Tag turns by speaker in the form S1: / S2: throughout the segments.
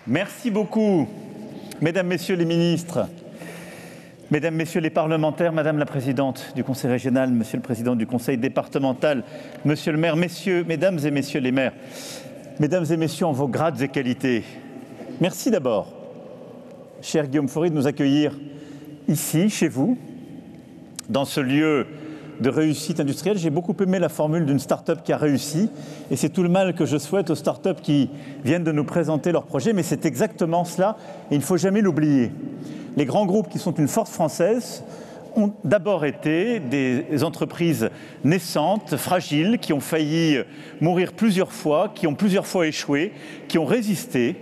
S1: Merci beaucoup, Mesdames, Messieurs les ministres, Mesdames, Messieurs les parlementaires, Madame la Présidente du Conseil régional, Monsieur le Président du Conseil départemental, Monsieur le maire, Mesdames et Messieurs les maires, Mesdames et Messieurs en vos grades et qualités. Merci d'abord, cher Guillaume Faury, de nous accueillir ici, chez vous, dans ce lieu de réussite industrielle. J'ai beaucoup aimé la formule d'une start-up qui a réussi et c'est tout le mal que je souhaite aux start-up qui viennent de nous présenter leurs projets, mais c'est exactement cela et il ne faut jamais l'oublier. Les grands groupes qui sont une force française ont d'abord été des entreprises naissantes, fragiles, qui ont failli mourir plusieurs fois, qui ont plusieurs fois échoué, qui ont résisté,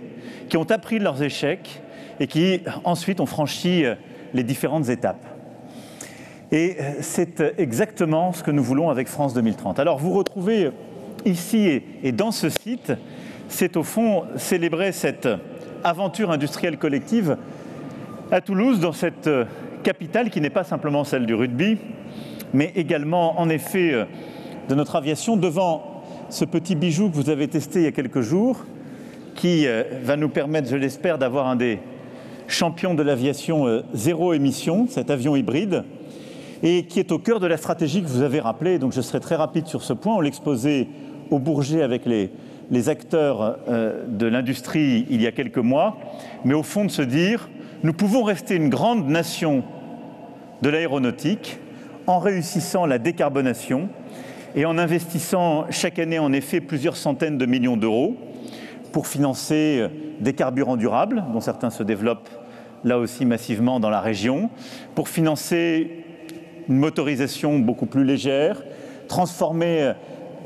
S1: qui ont appris de leurs échecs et qui ensuite ont franchi les différentes étapes. Et c'est exactement ce que nous voulons avec France 2030. Alors vous retrouvez ici et dans ce site, c'est au fond célébrer cette aventure industrielle collective à Toulouse, dans cette capitale qui n'est pas simplement celle du rugby, mais également en effet de notre aviation, devant ce petit bijou que vous avez testé il y a quelques jours, qui va nous permettre, je l'espère, d'avoir un des champions de l'aviation zéro émission, cet avion hybride, et qui est au cœur de la stratégie que vous avez rappelée. Donc je serai très rapide sur ce point. On l'exposait au Bourget avec les acteurs de l'industrie il y a quelques mois, mais au fond de se dire, nous pouvons rester une grande nation de l'aéronautique en réussissant la décarbonation et en investissant chaque année en effet plusieurs centaines de millions d'euros pour financer des carburants durables, dont certains se développent là aussi massivement dans la région, pour financer une motorisation beaucoup plus légère, transformer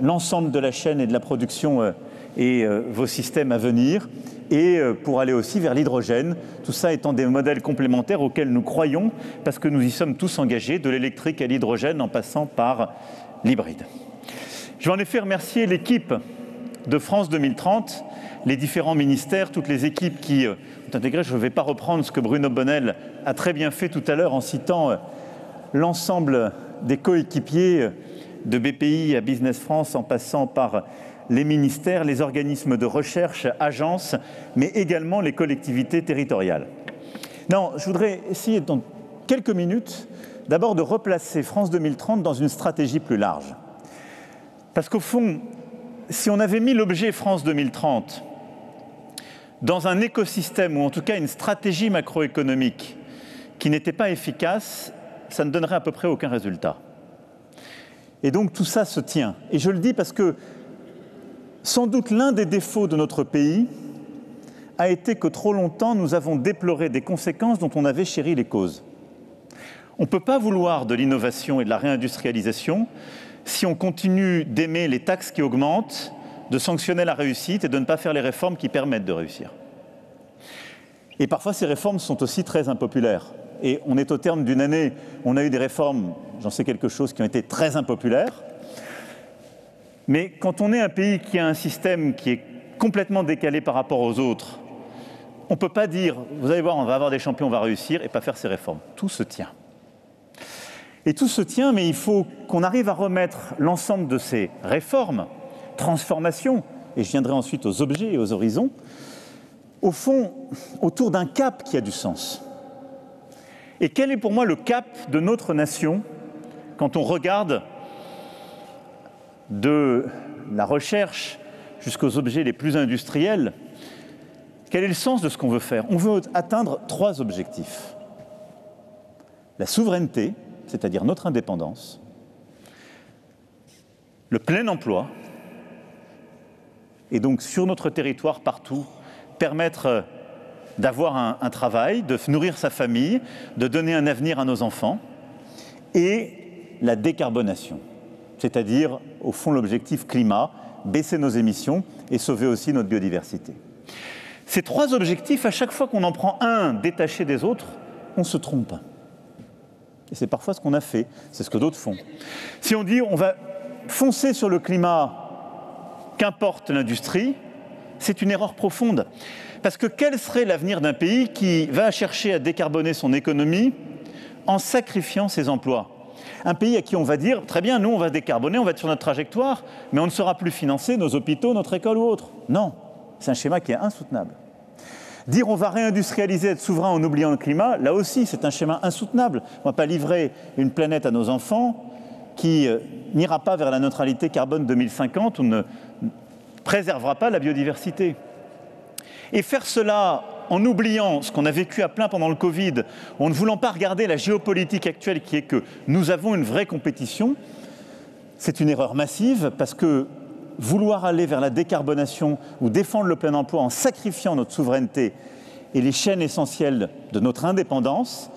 S1: l'ensemble de la chaîne et de la production et vos systèmes à venir, et pour aller aussi vers l'hydrogène, tout ça étant des modèles complémentaires auxquels nous croyons, parce que nous y sommes tous engagés, de l'électrique à l'hydrogène en passant par l'hybride. Je vais en effet remercier l'équipe de France 2030, les différents ministères, toutes les équipes qui ont intégré. Je ne vais pas reprendre ce que Bruno Bonnel a très bien fait tout à l'heure en citant l'ensemble des coéquipiers de BPI à Business France, en passant par les ministères, les organismes de recherche, agences, mais également les collectivités territoriales. Non, je voudrais essayer dans quelques minutes d'abord de replacer France 2030 dans une stratégie plus large. Parce qu'au fond, si on avait mis l'objet France 2030 dans un écosystème, ou en tout cas une stratégie macroéconomique qui n'était pas efficace, ça ne donnerait à peu près aucun résultat. Et donc tout ça se tient. Et je le dis parce que sans doute l'un des défauts de notre pays a été que trop longtemps nous avons déploré des conséquences dont on avait chéri les causes. On ne peut pas vouloir de l'innovation et de la réindustrialisation si on continue d'aimer les taxes qui augmentent, de sanctionner la réussite et de ne pas faire les réformes qui permettent de réussir. Et parfois ces réformes sont aussi très impopulaires. Et on est au terme d'une année, on a eu des réformes, j'en sais quelque chose, qui ont été très impopulaires. Mais quand on est un pays qui a un système qui est complètement décalé par rapport aux autres, on ne peut pas dire, vous allez voir, on va avoir des champions, on va réussir, et pas faire ces réformes. Tout se tient. Et tout se tient, mais il faut qu'on arrive à remettre l'ensemble de ces réformes, transformations, et je viendrai ensuite aux objets et aux horizons, au fond, autour d'un cap qui a du sens. Et quel est pour moi le cap de notre nation quand on regarde de la recherche jusqu'aux objets les plus industriels? Quel est le sens de ce qu'on veut faire? On veut atteindre 3 objectifs. La souveraineté, c'est-à-dire notre indépendance, le plein emploi, et donc sur notre territoire partout, permettre d'avoir un travail, de nourrir sa famille, de donner un avenir à nos enfants, et la décarbonation, c'est-à-dire, au fond, l'objectif climat, baisser nos émissions et sauver aussi notre biodiversité. Ces 3 objectifs, à chaque fois qu'on en prend un détaché des autres, on se trompe. Et c'est parfois ce qu'on a fait, c'est ce que d'autres font. Si on dit on va foncer sur le climat, qu'importe l'industrie, c'est une erreur profonde. Parce que quel serait l'avenir d'un pays qui va chercher à décarboner son économie en sacrifiant ses emplois? Un pays à qui on va dire, très bien, nous on va décarboner, on va être sur notre trajectoire, mais on ne saura plus financer nos hôpitaux, notre école ou autre. Non, c'est un schéma qui est insoutenable. Dire on va réindustrialiser, être souverain en oubliant le climat, là aussi c'est un schéma insoutenable. On ne va pas livrer une planète à nos enfants qui n'ira pas vers la neutralité carbone 2050 ou ne préservera pas la biodiversité. Et faire cela en oubliant ce qu'on a vécu à plein pendant le Covid, en ne voulant pas regarder la géopolitique actuelle qui est que nous avons une vraie compétition, c'est une erreur massive parce que vouloir aller vers la décarbonation ou défendre le plein emploi en sacrifiant notre souveraineté et les chaînes essentielles de notre indépendance,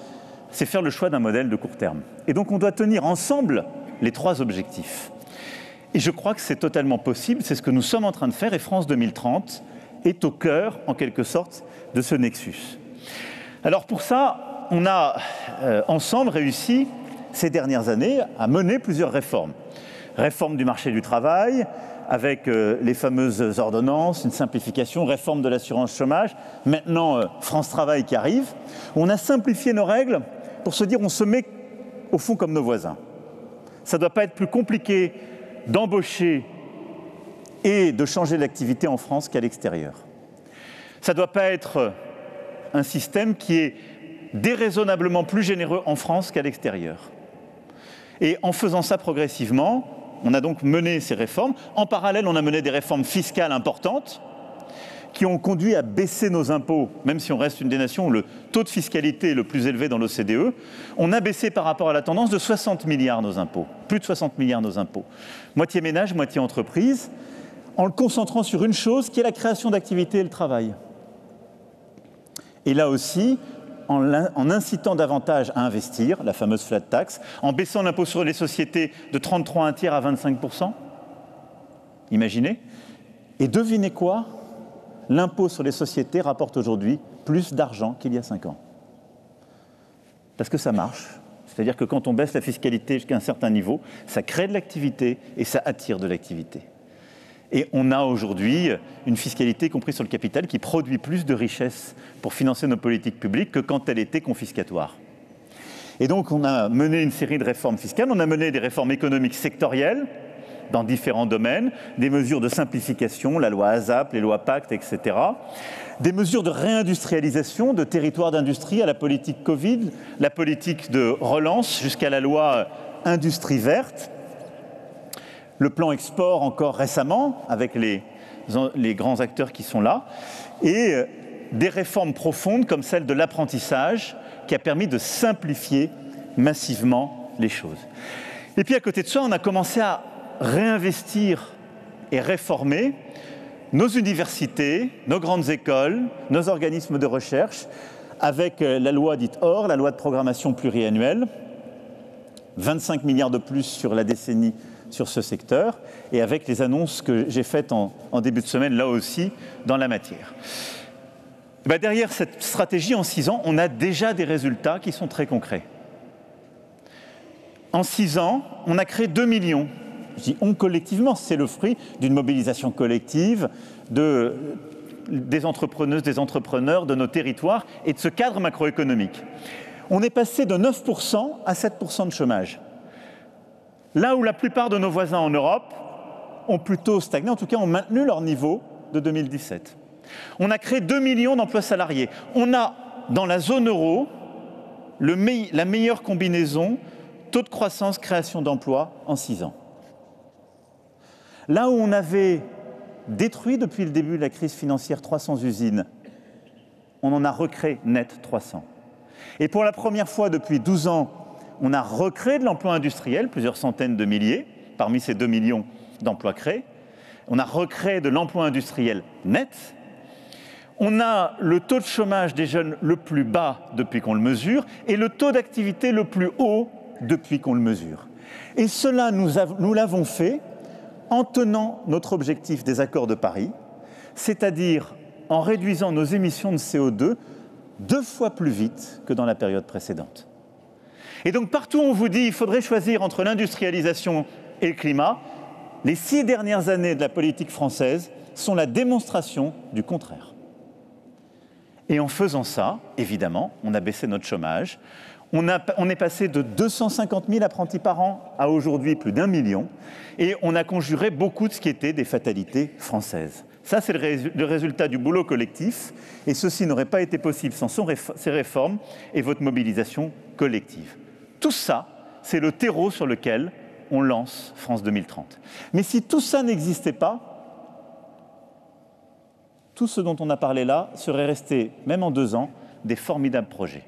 S1: c'est faire le choix d'un modèle de court terme. Et donc on doit tenir ensemble les trois objectifs. Et je crois que c'est totalement possible, c'est ce que nous sommes en train de faire et France 2030 est au cœur, en quelque sorte, de ce nexus. Alors pour ça, on a ensemble réussi ces dernières années à mener plusieurs réformes. Réforme du marché du travail, avec les fameuses ordonnances, une simplification, réforme de l'assurance chômage, maintenant France Travail qui arrive. On a simplifié nos règles pour se dire on se met au fond comme nos voisins. Ça ne doit pas être plus compliqué d'embaucher et de changer d'activité en France qu'à l'extérieur. Ça ne doit pas être un système qui est déraisonnablement plus généreux en France qu'à l'extérieur. Et en faisant ça progressivement, on a donc mené ces réformes. En parallèle, on a mené des réformes fiscales importantes qui ont conduit à baisser nos impôts, même si on reste une des nations où le taux de fiscalité est le plus élevé dans l'OCDE. On a baissé par rapport à la tendance de 60 milliards nos impôts, plus de 60 milliards nos impôts. Moitié ménage, moitié entreprise, en le concentrant sur une chose qui est la création d'activités et le travail. Et là aussi, en incitant davantage à investir, la fameuse flat tax, en baissant l'impôt sur les sociétés de 33 1/3 à 25%. Imaginez. Et devinez quoi ? L'impôt sur les sociétés rapporte aujourd'hui plus d'argent qu'il y a 5 ans. Parce que ça marche. C'est-à-dire que quand on baisse la fiscalité jusqu'à un certain niveau, ça crée de l'activité et ça attire de l'activité. Et on a aujourd'hui une fiscalité, y compris sur le capital, qui produit plus de richesses pour financer nos politiques publiques que quand elle était confiscatoire. Et donc on a mené une série de réformes fiscales, on a mené des réformes économiques sectorielles dans différents domaines, des mesures de simplification, la loi ASAP, les lois Pacte, etc. Des mesures de réindustrialisation, de territoires d'industrie à la politique Covid, la politique de relance jusqu'à la loi Industrie verte. Le plan export encore récemment, avec les grands acteurs qui sont là, et des réformes profondes comme celle de l'apprentissage, qui a permis de simplifier massivement les choses. Et puis à côté de ça, on a commencé à réinvestir et réformer nos universités, nos grandes écoles, nos organismes de recherche, avec la loi dite OR, la loi de programmation pluriannuelle, 25 milliards de plus sur la décennie sur ce secteur, et avec les annonces que j'ai faites en début de semaine, là aussi, dans la matière. Derrière cette stratégie, en 6 ans, on a déjà des résultats qui sont très concrets. En 6 ans, on a créé 2 millions. Je dis on collectivement, c'est le fruit d'une mobilisation collective des entrepreneuses, des entrepreneurs, de nos territoires et de ce cadre macroéconomique. On est passé de 9% à 7% de chômage. Là où la plupart de nos voisins en Europe ont plutôt stagné, en tout cas ont maintenu leur niveau de 2017. On a créé 2 millions d'emplois salariés. On a, dans la zone euro, la meilleure combinaison taux de croissance, création d'emplois en 6 ans. Là où on avait détruit depuis le début de la crise financière 300 usines, on en a recréé net 300. Et pour la première fois depuis 12 ans, on a recréé de l'emploi industriel, plusieurs centaines de milliers, parmi ces 2 millions d'emplois créés. On a recréé de l'emploi industriel net. On a le taux de chômage des jeunes le plus bas depuis qu'on le mesure et le taux d'activité le plus haut depuis qu'on le mesure. Et cela, nous l'avons fait en tenant notre objectif des accords de Paris, c'est-à-dire en réduisant nos émissions de CO2 2 fois plus vite que dans la période précédente. Et donc partout où on vous dit qu'il faudrait choisir entre l'industrialisation et le climat, les 6 dernières années de la politique française sont la démonstration du contraire. Et en faisant ça, évidemment, on a baissé notre chômage. On est passé de 250 000 apprentis par an à aujourd'hui plus d'1 million. Et on a conjuré beaucoup de ce qui était des fatalités françaises. Ça, c'est le résultat du boulot collectif, et ceci n'aurait pas été possible sans ces réformes et votre mobilisation collective. Tout ça, c'est le terreau sur lequel on lance France 2030. Mais si tout ça n'existait pas, tout ce dont on a parlé là serait resté, même en 2 ans, des formidables projets.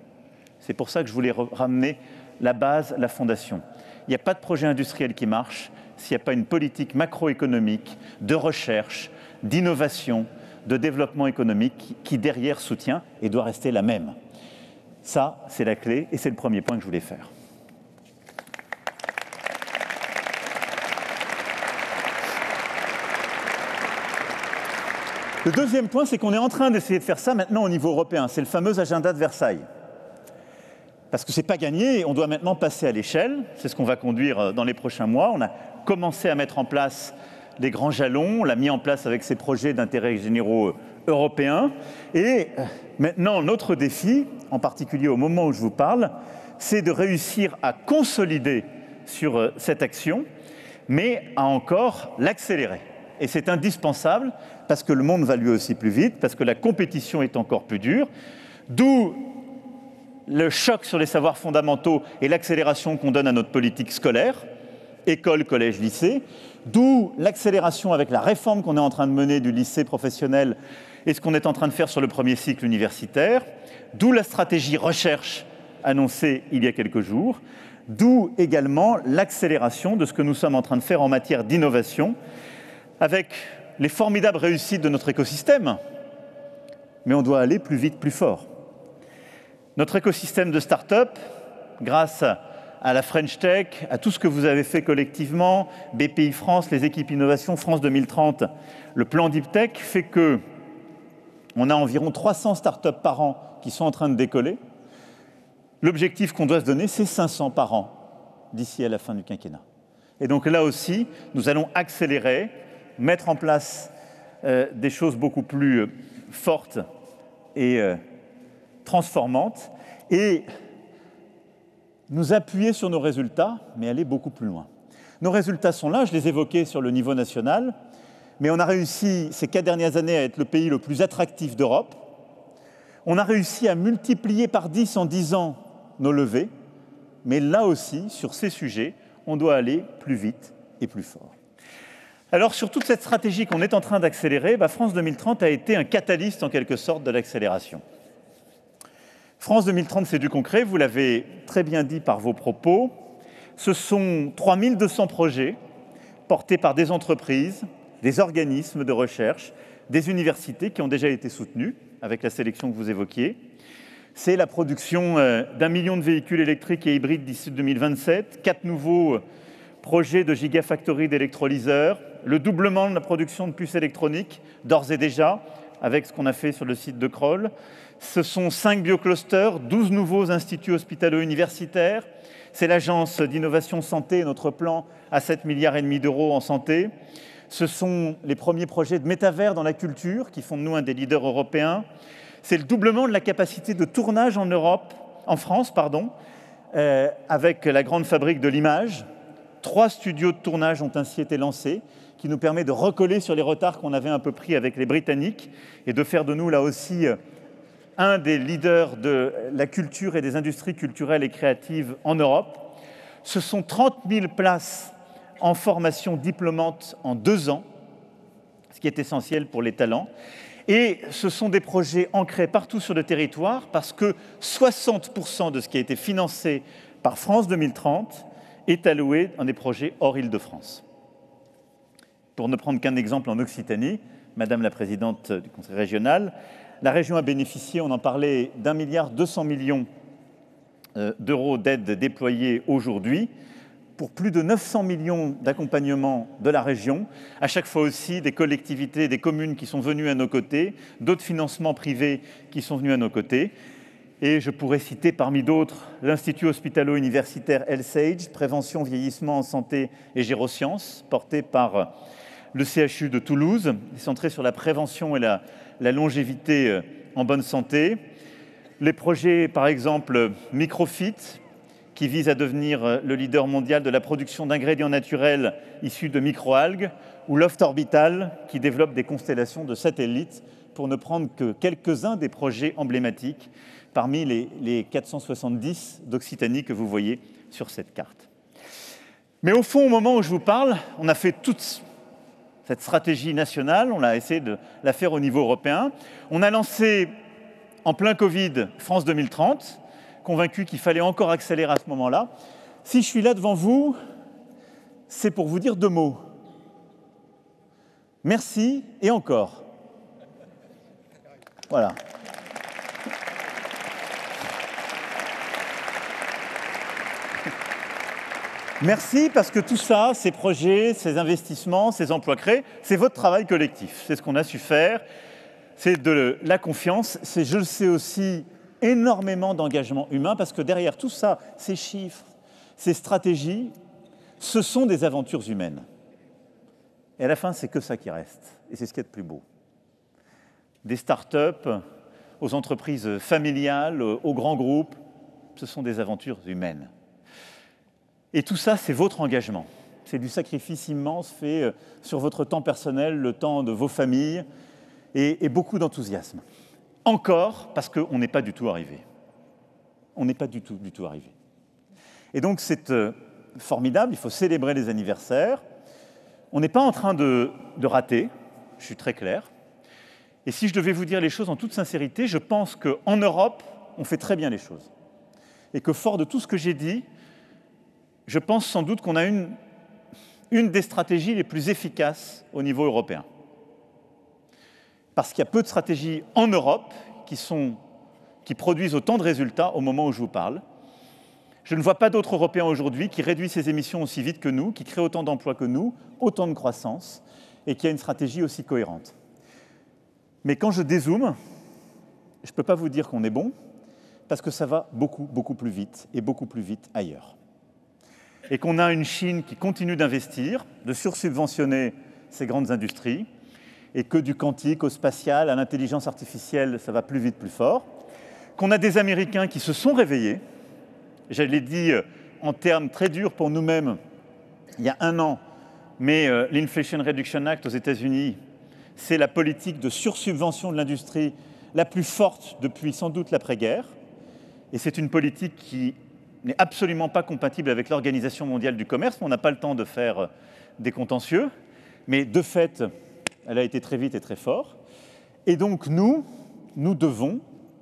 S1: C'est pour ça que je voulais ramener la base, la fondation. Il n'y a pas de projet industriel qui marche s'il n'y a pas une politique macroéconomique, de recherche, d'innovation, de développement économique qui derrière soutient et doit rester la même. Ça, c'est la clé et c'est le premier point que je voulais faire. Le deuxième point, c'est qu'on est en train d'essayer de faire ça maintenant au niveau européen. C'est le fameux agenda de Versailles. Parce que ce n'est pas gagné, on doit maintenant passer à l'échelle. C'est ce qu'on va conduire dans les prochains mois. On a commencé à mettre en place les grands jalons, on l'a mis en place avec ces projets d'intérêt généraux européens. Et maintenant, notre défi, en particulier au moment où je vous parle, c'est de réussir à consolider sur cette action, mais à encore l'accélérer. Et c'est indispensable parce que le monde va lui aussi plus vite, parce que la compétition est encore plus dure, d'où le choc sur les savoirs fondamentaux et l'accélération qu'on donne à notre politique scolaire, école, collège, lycée, d'où l'accélération avec la réforme qu'on est en train de mener du lycée professionnel et ce qu'on est en train de faire sur le premier cycle universitaire, d'où la stratégie recherche annoncée il y a quelques jours, d'où également l'accélération de ce que nous sommes en train de faire en matière d'innovation, avec les formidables réussites de notre écosystème, mais on doit aller plus vite, plus fort. Notre écosystème de start-up, grâce à la French Tech, à tout ce que vous avez fait collectivement, BPI France, les équipes innovation, France 2030, le plan Deep Tech, fait que on a environ 300 start-up par an qui sont en train de décoller. L'objectif qu'on doit se donner, c'est 500 par an d'ici à la fin du quinquennat. Et donc là aussi, nous allons accélérer, mettre en place des choses beaucoup plus fortes et transformantes et nous appuyer sur nos résultats, mais aller beaucoup plus loin. Nos résultats sont là, je les évoquais sur le niveau national, mais on a réussi ces 4 dernières années à être le pays le plus attractif d'Europe. On a réussi à multiplier par 10 en 10 ans nos levées, mais là aussi, sur ces sujets, on doit aller plus vite et plus fort. Alors, sur toute cette stratégie qu'on est en train d'accélérer, France 2030 a été un catalyste, en quelque sorte, de l'accélération. France 2030, c'est du concret, vous l'avez très bien dit par vos propos. Ce sont 3200 projets portés par des entreprises, des organismes de recherche, des universités qui ont déjà été soutenus avec la sélection que vous évoquiez. C'est la production d'1 million de véhicules électriques et hybrides d'ici 2027, 4 nouveaux projets de gigafactories d'électrolyseurs, le doublement de la production de puces électroniques, d'ores et déjà, avec ce qu'on a fait sur le site de Crolles. Ce sont 5 bioclusters, 12 nouveaux instituts hospitalo-universitaires. C'est l'agence d'innovation santé, notre plan à 7,5 milliards d'euros en santé. Ce sont les premiers projets de métavers dans la culture qui font de nous un des leaders européens. C'est le doublement de la capacité de tournage en France, avec la grande fabrique de l'image. 3 studios de tournage ont ainsi été lancés, qui nous permet de recoller sur les retards qu'on avait un peu pris avec les Britanniques et de faire de nous là aussi un des leaders de la culture et des industries culturelles et créatives en Europe. Ce sont 30 000 places en formation diplômante en 2 ans, ce qui est essentiel pour les talents. Et ce sont des projets ancrés partout sur le territoire parce que 60% de ce qui a été financé par France 2030 est alloué dans des projets hors Île-de-France. Pour ne prendre qu'un exemple en Occitanie, Madame la Présidente du Conseil régional, la région a bénéficié, on en parlait, d'1,2 milliard d'euros d'aides déployées aujourd'hui pour plus de 900 millions d'accompagnement de la région, à chaque fois aussi des collectivités, des communes qui sont venues à nos côtés, d'autres financements privés qui sont venus à nos côtés. Et je pourrais citer parmi d'autres l'Institut hospitalo-universitaire Elsage, prévention, vieillissement en santé et gérosciences, porté par le CHU de Toulouse, centré sur la prévention et la longévité en bonne santé. Les projets, par exemple, Microfit, qui vise à devenir le leader mondial de la production d'ingrédients naturels issus de microalgues, ou Loft Orbital, qui développe des constellations de satellites, pour ne prendre que quelques-uns des projets emblématiques parmi les 470 d'Occitanie que vous voyez sur cette carte. Mais au fond, au moment où je vous parle, on a fait toute cette stratégie nationale, on a essayé de la faire au niveau européen. On a lancé, en plein Covid, France 2030, convaincu qu'il fallait encore accélérer à ce moment-là. Si je suis là devant vous, c'est pour vous dire 2 mots. Merci et encore. Voilà. Merci parce que tout ça, ces projets, ces investissements, ces emplois créés, c'est votre travail collectif. C'est ce qu'on a su faire. C'est de la confiance. C'est, je le sais aussi, énormément d'engagement humain parce que derrière tout ça, ces chiffres, ces stratégies, ce sont des aventures humaines. Et à la fin, c'est que ça qui reste. Et c'est ce qui est de plus beau. Des start-up aux entreprises familiales, aux grands groupes, ce sont des aventures humaines. Et tout ça, c'est votre engagement. C'est du sacrifice immense fait sur votre temps personnel, le temps de vos familles, et beaucoup d'enthousiasme. Encore, parce qu'on n'est pas du tout arrivé. On n'est pas du tout arrivé. Et donc, c'est formidable, il faut célébrer les anniversaires. On n'est pas en train de rater, je suis très clair. Et si je devais vous dire les choses en toute sincérité, je pense qu'en Europe, on fait très bien les choses. Et que fort de tout ce que j'ai dit, je pense sans doute qu'on a une des stratégies les plus efficaces au niveau européen. Parce qu'il y a peu de stratégies en Europe qui produisent autant de résultats au moment où je vous parle. Je ne vois pas d'autres Européens aujourd'hui qui réduisent ses émissions aussi vite que nous, qui créent autant d'emplois que nous, autant de croissance, et qui a une stratégie aussi cohérente. Mais quand je dézoome, je ne peux pas vous dire qu'on est bon, parce que ça va beaucoup plus vite, et beaucoup plus vite ailleurs. Et qu'on a une Chine qui continue d'investir, de sursubventionner ces grandes industries, et que du quantique au spatial, à l'intelligence artificielle, ça va plus vite, plus fort. Qu'on a des Américains qui se sont réveillés. Je l'ai dit en termes très durs pour nous-mêmes il y a 1 an, mais l'Inflation Reduction Act aux États-Unis, c'est la politique de sursubvention de l'industrie la plus forte depuis sans doute l'après-guerre. Et c'est une politique qui n'est absolument pas compatible avec l'Organisation mondiale du commerce. On n'a pas le temps de faire des contentieux, mais de fait, elle a été très vite et très fort. Et donc nous devons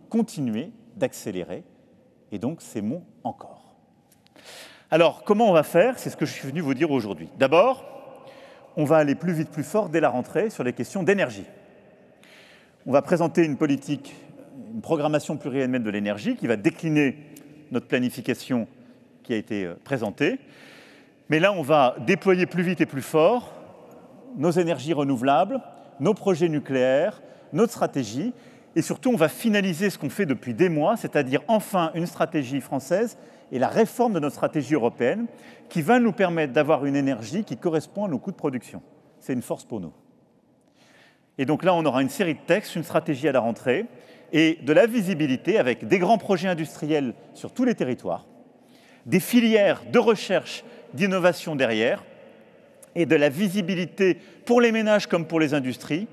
S1: continuer d'accélérer. Et donc c'est mon encore. Alors comment on va faire? C'est ce que je suis venu vous dire aujourd'hui. D'abord, on va aller plus vite, plus fort dès la rentrée sur les questions d'énergie. On va présenter une politique, une programmation pluriannuelle de l'énergie qui va décliner notre planification qui a été présentée. Mais là, on va déployer plus vite et plus fort nos énergies renouvelables, nos projets nucléaires, notre stratégie. Et surtout, on va finaliser ce qu'on fait depuis des mois, c'est-à-dire enfin une stratégie française et la réforme de notre stratégie européenne qui va nous permettre d'avoir une énergie qui correspond à nos coûts de production. C'est une force pour nous. Et donc là, on aura une série de textes, une stratégie à la rentrée et de la visibilité avec des grands projets industriels sur tous les territoires, des filières de recherche, d'innovation derrière et de la visibilité pour les ménages comme pour les industries,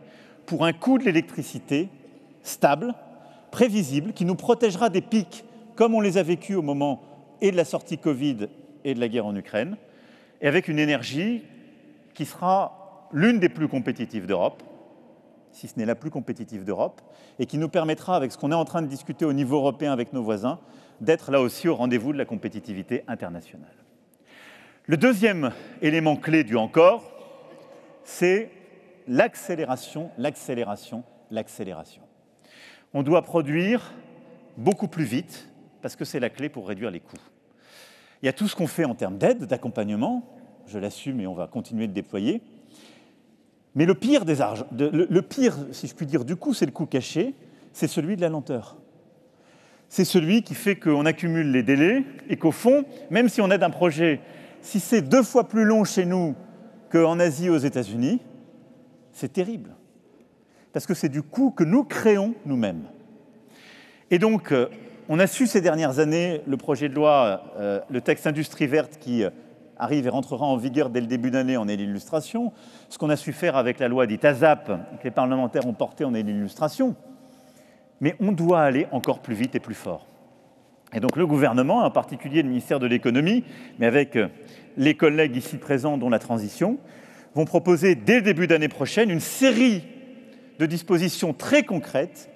S1: pour un coût de l'électricité stable, prévisible, qui nous protégera des pics comme on les a vécus au moment et de la sortie Covid et de la guerre en Ukraine, et avec une énergie qui sera l'une des plus compétitives d'Europe, si ce n'est la plus compétitive d'Europe, et qui nous permettra, avec ce qu'on est en train de discuter au niveau européen avec nos voisins, d'être là aussi au rendez-vous de la compétitivité internationale. Le deuxième élément clé du encore, c'est l'accélération, l'accélération, l'accélération. On doit produire beaucoup plus vite, parce que c'est la clé pour réduire les coûts. Il y a tout ce qu'on fait en termes d'aide, d'accompagnement, je l'assume et on va continuer de déployer. Mais le pire, si je puis dire, du coût, c'est le coût caché, c'est celui de la lenteur. C'est celui qui fait qu'on accumule les délais et qu'au fond, même si on aide un projet, si c'est 2 fois plus long chez nous qu'en Asie ou aux États-Unis, c'est terrible. Parce que c'est du coût que nous créons nous-mêmes. Et donc, On a su ces dernières années le projet de loi, le texte Industrie verte qui arrive et rentrera en vigueur dès le début d'année en est l'illustration. Ce qu'on a su faire avec la loi dite ASAP, que les parlementaires ont portée en est l'illustration. Mais on doit aller encore plus vite et plus fort. Et donc le gouvernement, en particulier le ministère de l'économie, mais avec les collègues ici présents dont la transition, vont proposer dès le début d'année prochaine une série de dispositions très concrètes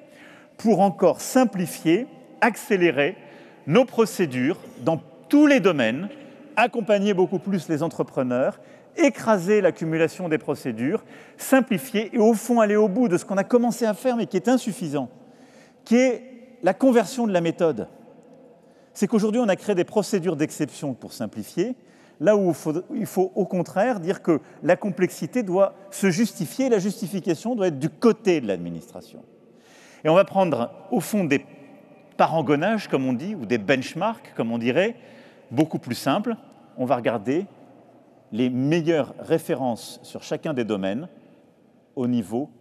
S1: pour encore simplifier, accélérer nos procédures dans tous les domaines, accompagner beaucoup plus les entrepreneurs, écraser l'accumulation des procédures, simplifier et au fond aller au bout de ce qu'on a commencé à faire mais qui est insuffisant, qui est la conversion de la méthode. C'est qu'aujourd'hui, on a créé des procédures d'exception pour simplifier, là où il faut au contraire dire que la complexité doit se justifier, la justification doit être du côté de l'administration. Et on va prendre au fond des parangonnages, comme on dit, ou des benchmarks, comme on dirait, beaucoup plus simples. On va regarder les meilleures références sur chacun des domaines au niveau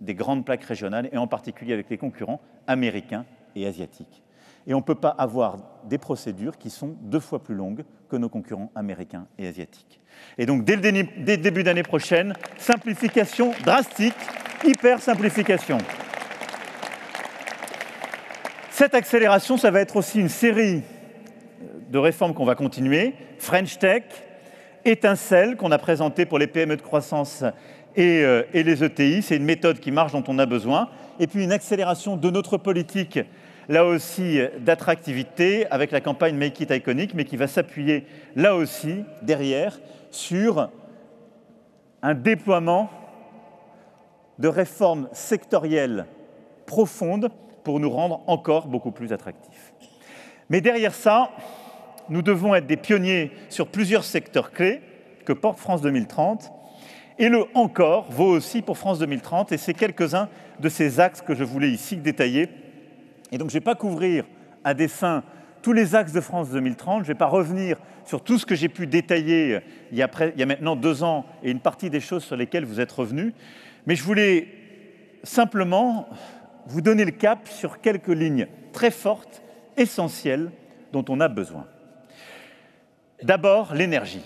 S1: des grandes plaques régionales, et en particulier avec les concurrents américains et asiatiques. Et on ne peut pas avoir des procédures qui sont 2 fois plus longues que nos concurrents américains et asiatiques. Et donc, dès le début d'année prochaine, simplification drastique, hyper simplification. Cette accélération, ça va être aussi une série de réformes qu'on va continuer. French Tech, Étincelle, qu'on a présenté pour les PME de croissance et les ETI. C'est une méthode qui marche, dont on a besoin. Et puis une accélération de notre politique, là aussi d'attractivité, avec la campagne Make It Iconic, mais qui va s'appuyer là aussi, derrière, sur un déploiement de réformes sectorielles profondes pour nous rendre encore beaucoup plus attractifs. Mais derrière ça, nous devons être des pionniers sur plusieurs secteurs clés que porte France 2030. Et le « encore » vaut aussi pour France 2030, et c'est quelques-uns de ces axes que je voulais ici détailler. Et donc je ne vais pas couvrir à dessein tous les axes de France 2030, je ne vais pas revenir sur tout ce que j'ai pu détailler il y a maintenant 2 ans et une partie des choses sur lesquelles vous êtes revenus, mais je voulais simplement vous donner le cap sur quelques lignes très fortes, essentielles, dont on a besoin. D'abord, l'énergie.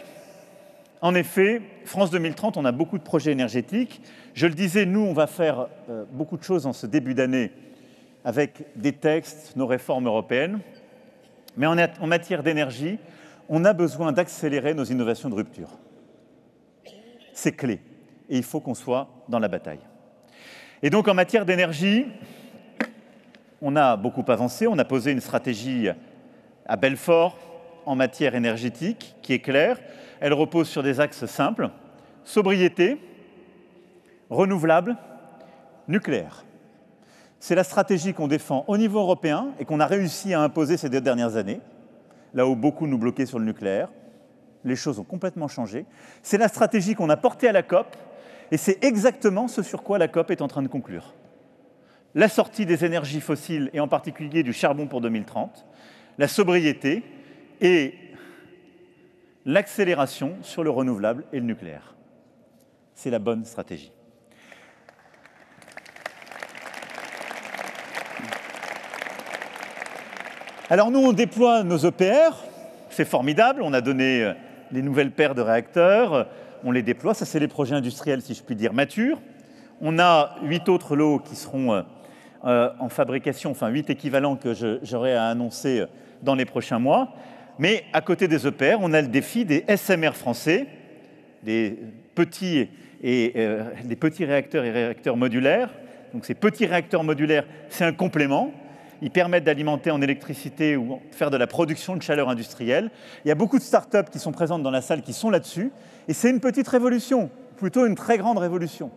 S1: En effet, France 2030, on a beaucoup de projets énergétiques. Je le disais, nous, on va faire beaucoup de choses en ce début d'année avec des textes, nos réformes européennes. Mais en matière d'énergie, on a besoin d'accélérer nos innovations de rupture. C'est clé. Et il faut qu'on soit dans la bataille. Et donc, en matière d'énergie, on a beaucoup avancé. On a posé une stratégie à Belfort en matière énergétique qui est claire. Elle repose sur des axes simples, sobriété, renouvelable, nucléaire. C'est la stratégie qu'on défend au niveau européen et qu'on a réussi à imposer ces 2 dernières années, là où beaucoup nous bloquaient sur le nucléaire. Les choses ont complètement changé. C'est la stratégie qu'on a portée à la COP et c'est exactement ce sur quoi la COP est en train de conclure. La sortie des énergies fossiles et en particulier du charbon pour 2030, la sobriété et l'accélération sur le renouvelable et le nucléaire. C'est la bonne stratégie. Alors nous, on déploie nos EPR, c'est formidable, on a donné les nouvelles paires de réacteurs, on les déploie, ça c'est les projets industriels, si je puis dire, matures. On a 8 autres lots qui seront en fabrication, enfin 8 équivalents que j'aurai à annoncer dans les prochains mois. Mais à côté des EPR, on a le défi des SMR français, des petits réacteurs et réacteurs modulaires. Donc ces petits réacteurs modulaires, c'est un complément. Ils permettent d'alimenter en électricité ou faire de la production de chaleur industrielle. Il y a beaucoup de startups qui sont présentes dans la salle qui sont là-dessus. Et c'est une petite révolution, plutôt une très grande révolution.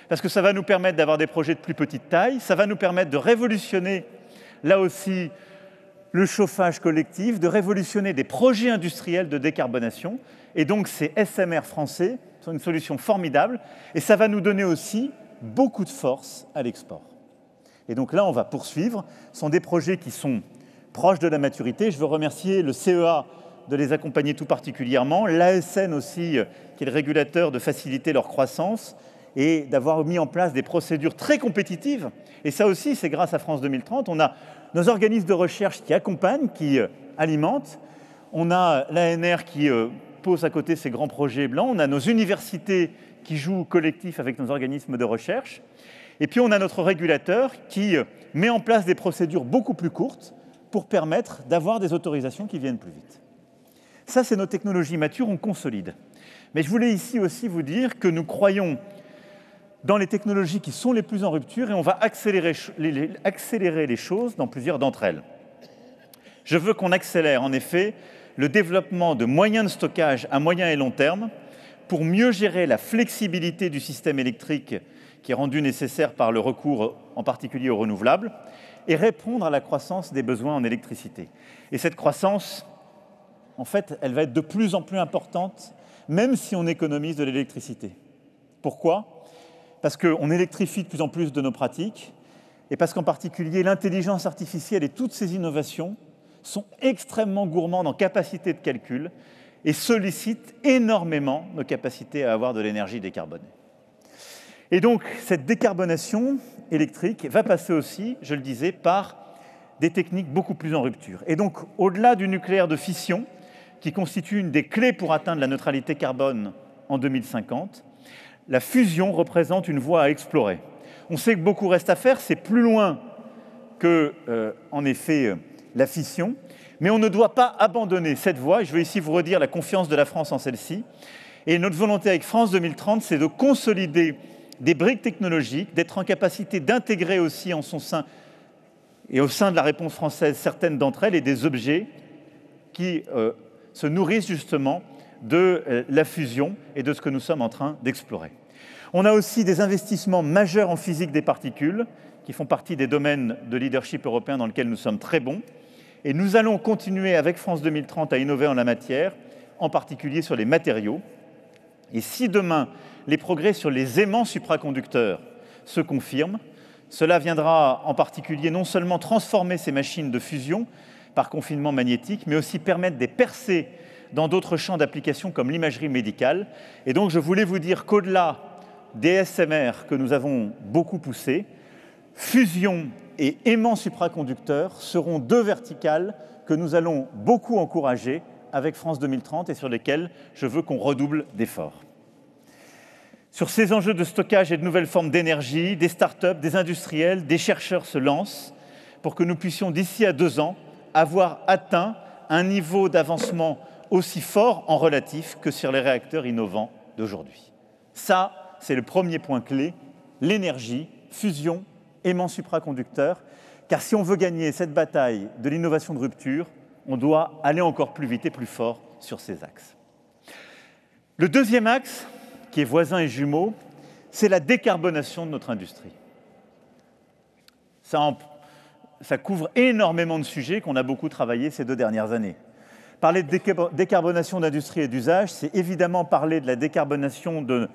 S1: Parce que ça va nous permettre d'avoir des projets de plus petite taille, ça va nous permettre de révolutionner, là aussi, le chauffage collectif, de révolutionner des projets industriels de décarbonation. Et donc, ces SMR français sont une solution formidable. Et ça va nous donner aussi beaucoup de force à l'export. Et donc là, on va poursuivre. Ce sont des projets qui sont proches de la maturité. Je veux remercier le CEA de les accompagner tout particulièrement, l'ASN aussi, qui est le régulateur, de faciliter leur croissance, et d'avoir mis en place des procédures très compétitives. Et ça aussi, c'est grâce à France 2030. On a nos organismes de recherche qui accompagnent, qui alimentent. On a l'ANR qui pose à côté ces grands projets blancs. On a nos universités qui jouent collectif avec nos organismes de recherche. Et puis on a notre régulateur qui met en place des procédures beaucoup plus courtes pour permettre d'avoir des autorisations qui viennent plus vite. Ça, c'est nos technologies matures, on consolide. Mais je voulais ici aussi vous dire que nous croyons dans les technologies qui sont les plus en rupture et on va accélérer les choses dans plusieurs d'entre elles. Je veux qu'on accélère en effet le développement de moyens de stockage à moyen et long terme pour mieux gérer la flexibilité du système électrique qui est rendu nécessaire par le recours en particulier aux renouvelables et répondre à la croissance des besoins en électricité. Et cette croissance, en fait, elle va être de plus en plus importante, même si on économise de l'électricité. Pourquoi ? Parce qu'on électrifie de plus en plus de nos pratiques et parce qu'en particulier, l'intelligence artificielle et toutes ces innovations sont extrêmement gourmandes en capacité de calcul et sollicitent énormément nos capacités à avoir de l'énergie décarbonée. Et donc, cette décarbonation électrique va passer aussi, je le disais, par des techniques beaucoup plus en rupture. Et donc, au-delà du nucléaire de fission, qui constitue une des clés pour atteindre la neutralité carbone en 2050, la fusion représente une voie à explorer. On sait que beaucoup reste à faire, c'est plus loin que, en effet, la fission, mais on ne doit pas abandonner cette voie, et je veux ici vous redire la confiance de la France en celle-ci. Et notre volonté avec France 2030, c'est de consolider des briques technologiques, d'être en capacité d'intégrer aussi en son sein et au sein de la réponse française certaines d'entre elles et des objets qui se nourrissent justement de la fusion et de ce que nous sommes en train d'explorer. On a aussi des investissements majeurs en physique des particules qui font partie des domaines de leadership européen dans lesquels nous sommes très bons. Et nous allons continuer avec France 2030 à innover en la matière, en particulier sur les matériaux. Et si demain, les progrès sur les aimants supraconducteurs se confirment, cela viendra en particulier non seulement transformer ces machines de fusion par confinement magnétique, mais aussi permettre des percées dans d'autres champs d'application comme l'imagerie médicale. Et donc je voulais vous dire qu'au-delà des SMR que nous avons beaucoup poussés, fusion et aimants supraconducteurs seront deux verticales que nous allons beaucoup encourager avec France 2030 et sur lesquelles je veux qu'on redouble d'efforts. Sur ces enjeux de stockage et de nouvelles formes d'énergie, des startups, des industriels, des chercheurs se lancent pour que nous puissions, d'ici à 2 ans, avoir atteint un niveau d'avancement aussi fort en relatif que sur les réacteurs innovants d'aujourd'hui. Ça, c'est le premier point clé, l'énergie, fusion, aimants supraconducteurs, car si on veut gagner cette bataille de l'innovation de rupture, on doit aller encore plus vite et plus fort sur ces axes. Le deuxième axe, qui est voisin et jumeau, c'est la décarbonation de notre industrie. Ça couvre énormément de sujets qu'on a beaucoup travaillé ces 2 dernières années. Parler de décarbonation d'industrie et d'usage, c'est évidemment parler de la décarbonation de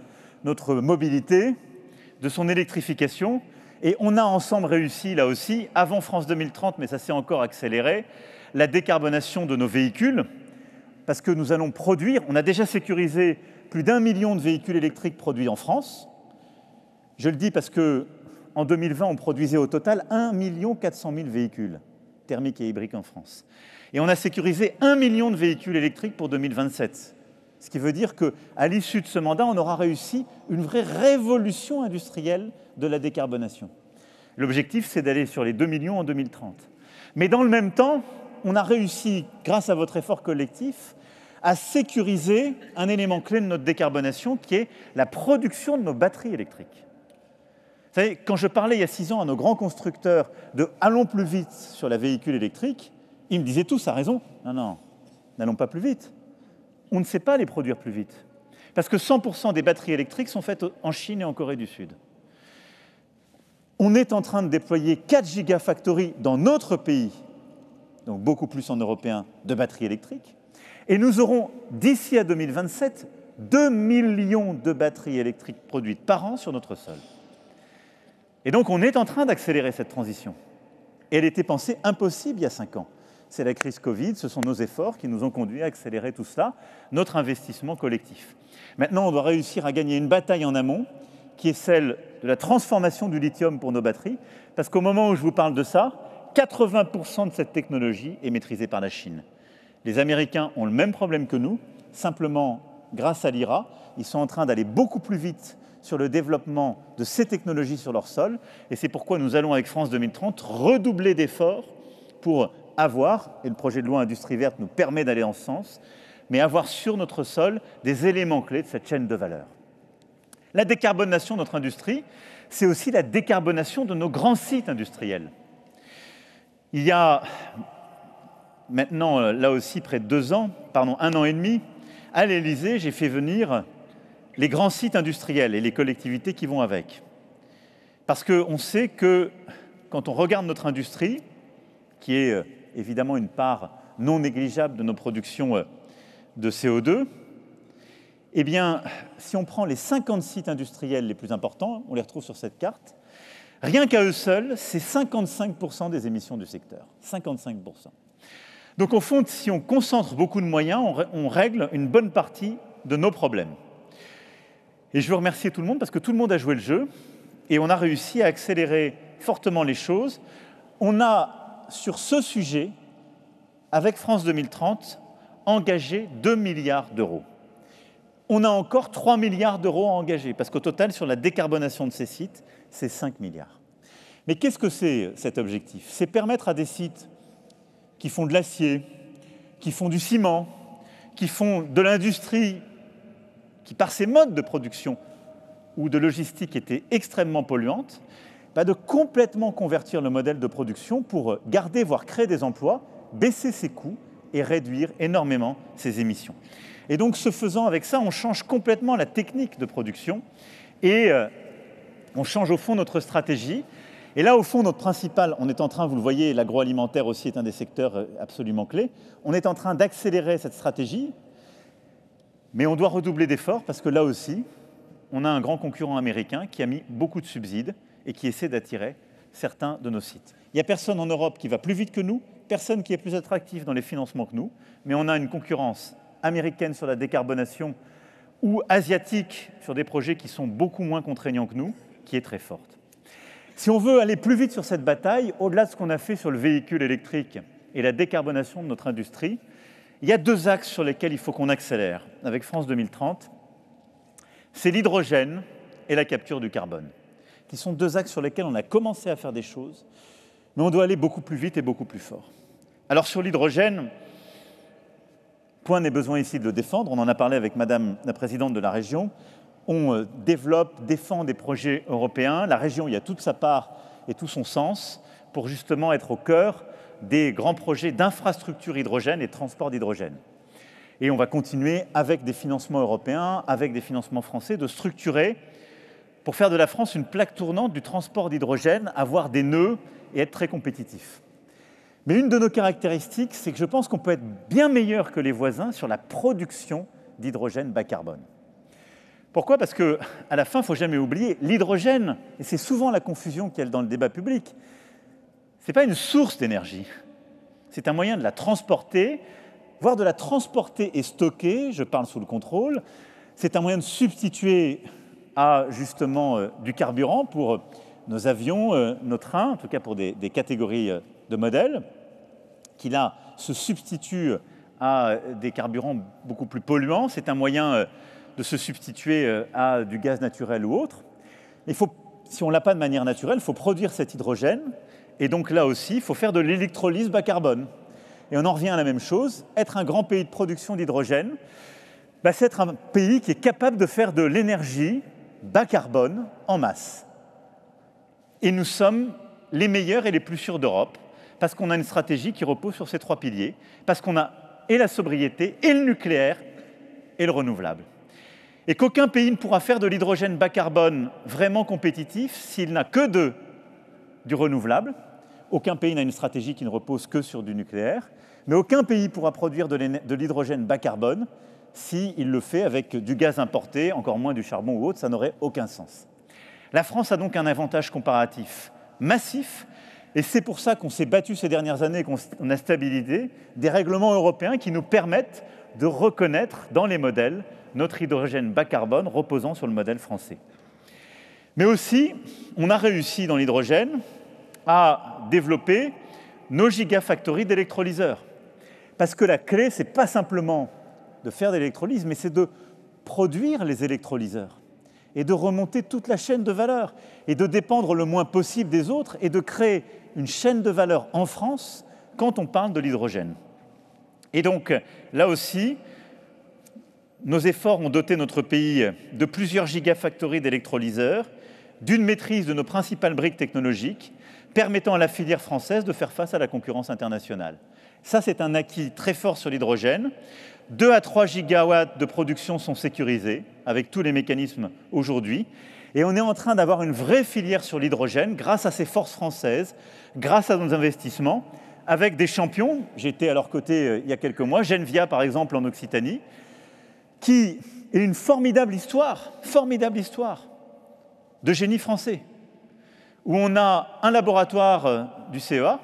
S1: notre mobilité, de son électrification, et on a ensemble réussi, là aussi, avant France 2030, mais ça s'est encore accéléré, la décarbonation de nos véhicules, parce que nous allons produire, on a déjà sécurisé plus d'1 million de véhicules électriques produits en France. Je le dis parce qu'en 2020, on produisait au total 1 400 000 véhicules thermiques et hybrides en France. Et on a sécurisé 1 million de véhicules électriques pour 2027. Ce qui veut dire qu'à l'issue de ce mandat, on aura réussi une vraie révolution industrielle de la décarbonation. L'objectif, c'est d'aller sur les 2 millions en 2030. Mais dans le même temps, on a réussi, grâce à votre effort collectif, à sécuriser un élément clé de notre décarbonation qui est la production de nos batteries électriques. Vous savez, quand je parlais il y a 6 ans à nos grands constructeurs de « allons plus vite sur la véhicule électrique », ils me disaient tous à raison « non, n'allons pas plus vite. On ne sait pas les produire plus vite. » Parce que 100% des batteries électriques sont faites en Chine et en Corée du Sud. On est en train de déployer 4 gigafactories dans notre pays, donc beaucoup plus en européen, de batteries électriques. Et nous aurons, d'ici à 2027, 2 millions de batteries électriques produites par an sur notre sol. Et donc, on est en train d'accélérer cette transition. Et elle était pensée impossible il y a 5 ans. C'est la crise Covid, ce sont nos efforts qui nous ont conduits à accélérer tout cela, notre investissement collectif. Maintenant, on doit réussir à gagner une bataille en amont qui est celle de la transformation du lithium pour nos batteries, parce qu'au moment où je vous parle de ça, 80% de cette technologie est maîtrisée par la Chine. Les Américains ont le même problème que nous, simplement grâce à l'IRA, ils sont en train d'aller beaucoup plus vite sur le développement de ces technologies sur leur sol, et c'est pourquoi nous allons avec France 2030 redoubler d'efforts pour avoir, et le projet de loi Industrie verte nous permet d'aller en ce sens, mais avoir sur notre sol des éléments clés de cette chaîne de valeur. La décarbonation de notre industrie, c'est aussi la décarbonation de nos grands sites industriels. Il y a maintenant, là aussi, près de 2 ans, pardon, 1 an et demi, à l'Élysée, j'ai fait venir les grands sites industriels et les collectivités qui vont avec. Parce qu'on sait que quand on regarde notre industrie, qui est évidemment une part non négligeable de nos productions de CO2, eh bien, si on prend les 50 sites industriels les plus importants, on les retrouve sur cette carte, rien qu'à eux seuls, c'est 55% des émissions du secteur. 55%. Donc au fond, si on concentre beaucoup de moyens, on règle une bonne partie de nos problèmes. Et je veux remercier tout le monde parce que tout le monde a joué le jeu et on a réussi à accélérer fortement les choses. On a, sur ce sujet, avec France 2030, engagé 2 milliards d'euros. On a encore 3 milliards d'euros à engager, parce qu'au total, sur la décarbonation de ces sites, c'est 5 milliards. Mais qu'est-ce que c'est cet objectif? C'est permettre à des sites qui font de l'acier, qui font du ciment, qui font de l'industrie, qui par ses modes de production ou de logistique étaient extrêmement polluantes, de complètement convertir le modèle de production pour garder, voire créer des emplois, baisser ses coûts et réduire énormément ses émissions. Et donc, ce faisant, avec ça, on change complètement la technique de production et on change au fond notre stratégie. Et là, au fond, notre principal, on est en train, vous le voyez, l'agroalimentaire aussi est un des secteurs absolument clés, on est en train d'accélérer cette stratégie, mais on doit redoubler d'efforts parce que là aussi, on a un grand concurrent américain qui a mis beaucoup de subsides et qui essaie d'attirer certains de nos sites. Il n'y a personne en Europe qui va plus vite que nous, personne qui est plus attractif dans les financements que nous, mais on a une concurrence américaine sur la décarbonation ou asiatique sur des projets qui sont beaucoup moins contraignants que nous, qui est très forte. Si on veut aller plus vite sur cette bataille, au-delà de ce qu'on a fait sur le véhicule électrique et la décarbonation de notre industrie, il y a 2 axes sur lesquels il faut qu'on accélère avec France 2030. C'est l'hydrogène et la capture du carbone, qui sont 2 axes sur lesquels on a commencé à faire des choses, mais on doit aller beaucoup plus vite et beaucoup plus fort. Alors sur l'hydrogène, point n'est besoin ici de le défendre, on en a parlé avec Madame la Présidente de la région, on développe, défend des projets européens, la région y a toute sa part et tout son sens pour justement être au cœur des grands projets d'infrastructure hydrogène et de transport d'hydrogène. Et on va continuer avec des financements européens, avec des financements français, de structurer pour faire de la France une plaque tournante du transport d'hydrogène, avoir des nœuds et être très compétitif. Mais une de nos caractéristiques, c'est que je pense qu'on peut être bien meilleur que les voisins sur la production d'hydrogène bas carbone. Pourquoi? Parce qu'à la fin, il ne faut jamais oublier, l'hydrogène, et c'est souvent la confusion qu'il y a dans le débat public, ce n'est pas une source d'énergie, c'est un moyen de la transporter, voire de la transporter et stocker, je parle sous le contrôle, c'est un moyen de substituer à justement du carburant pour nos avions, nos trains, en tout cas pour des catégories de modèles, qui là se substituent à des carburants beaucoup plus polluants. C'est un moyen de se substituer à du gaz naturel ou autre. Il faut, si on ne l'a pas de manière naturelle, il faut produire cet hydrogène. Et donc là aussi, il faut faire de l'électrolyse bas carbone. Et on en revient à la même chose. Être un grand pays de production d'hydrogène, c'est être un pays qui est capable de faire de l'énergie bas carbone en masse. Et nous sommes les meilleurs et les plus sûrs d'Europe, parce qu'on a une stratégie qui repose sur ces 3 piliers, parce qu'on a et la sobriété, et le nucléaire, et le renouvelable. Et qu'aucun pays ne pourra faire de l'hydrogène bas carbone vraiment compétitif s'il n'a que du renouvelable. Aucun pays n'a une stratégie qui ne repose que sur du nucléaire, mais aucun pays pourra produire de l'hydrogène bas carbone s'il le fait avec du gaz importé, encore moins du charbon ou autre, ça n'aurait aucun sens. La France a donc un avantage comparatif massif, et c'est pour ça qu'on s'est battu ces dernières années, qu'on a stabilisé des règlements européens qui nous permettent de reconnaître dans les modèles notre hydrogène bas carbone reposant sur le modèle français. Mais aussi, on a réussi dans l'hydrogène à développer nos gigafactories d'électrolyseurs. Parce que la clé, ce n'est pas simplement de faire de l'électrolyse, mais c'est de produire les électrolyseurs et de remonter toute la chaîne de valeur et de dépendre le moins possible des autres et de créer une chaîne de valeur en France quand on parle de l'hydrogène. Et donc, là aussi, nos efforts ont doté notre pays de plusieurs gigafactories d'électrolyseurs, d'une maîtrise de nos principales briques technologiques, permettant à la filière française de faire face à la concurrence internationale. Ça, c'est un acquis très fort sur l'hydrogène. 2 à 3 gigawatts de production sont sécurisés, avec tous les mécanismes aujourd'hui. Et on est en train d'avoir une vraie filière sur l'hydrogène, grâce à ces forces françaises, grâce à nos investissements, avec des champions. J'étais à leur côté il y a quelques mois, Genvia par exemple en Occitanie, qui est une formidable histoire de génie français, où on a un laboratoire du CEA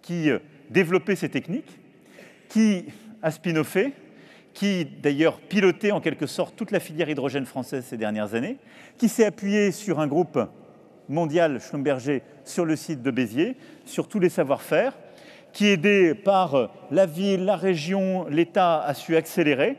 S1: qui développait ces techniques, qui a spin-offé, qui d'ailleurs pilotait en quelque sorte toute la filière hydrogène française ces dernières années, qui s'est appuyé sur un groupe mondial Schlumberger sur le site de Béziers, sur tous les savoir-faire, qui aidé par la ville, la région, l'État a su accélérer,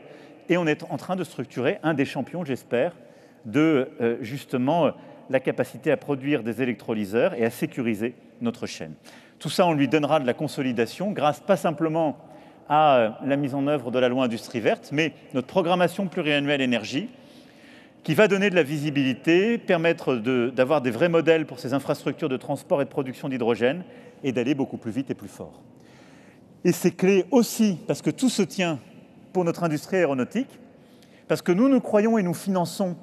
S1: et on est en train de structurer un des champions, j'espère, de justement la capacité à produire des électrolyseurs et à sécuriser notre chaîne. Tout ça, on lui donnera de la consolidation grâce pas simplement à la mise en œuvre de la loi Industrie verte, mais notre programmation pluriannuelle énergie, qui va donner de la visibilité, permettre d'avoir des vrais modèles pour ces infrastructures de transport et de production d'hydrogène et d'aller beaucoup plus vite et plus fort. Et c'est clé aussi, parce que tout se tient pour notre industrie aéronautique, parce que nous croyons et nous finançons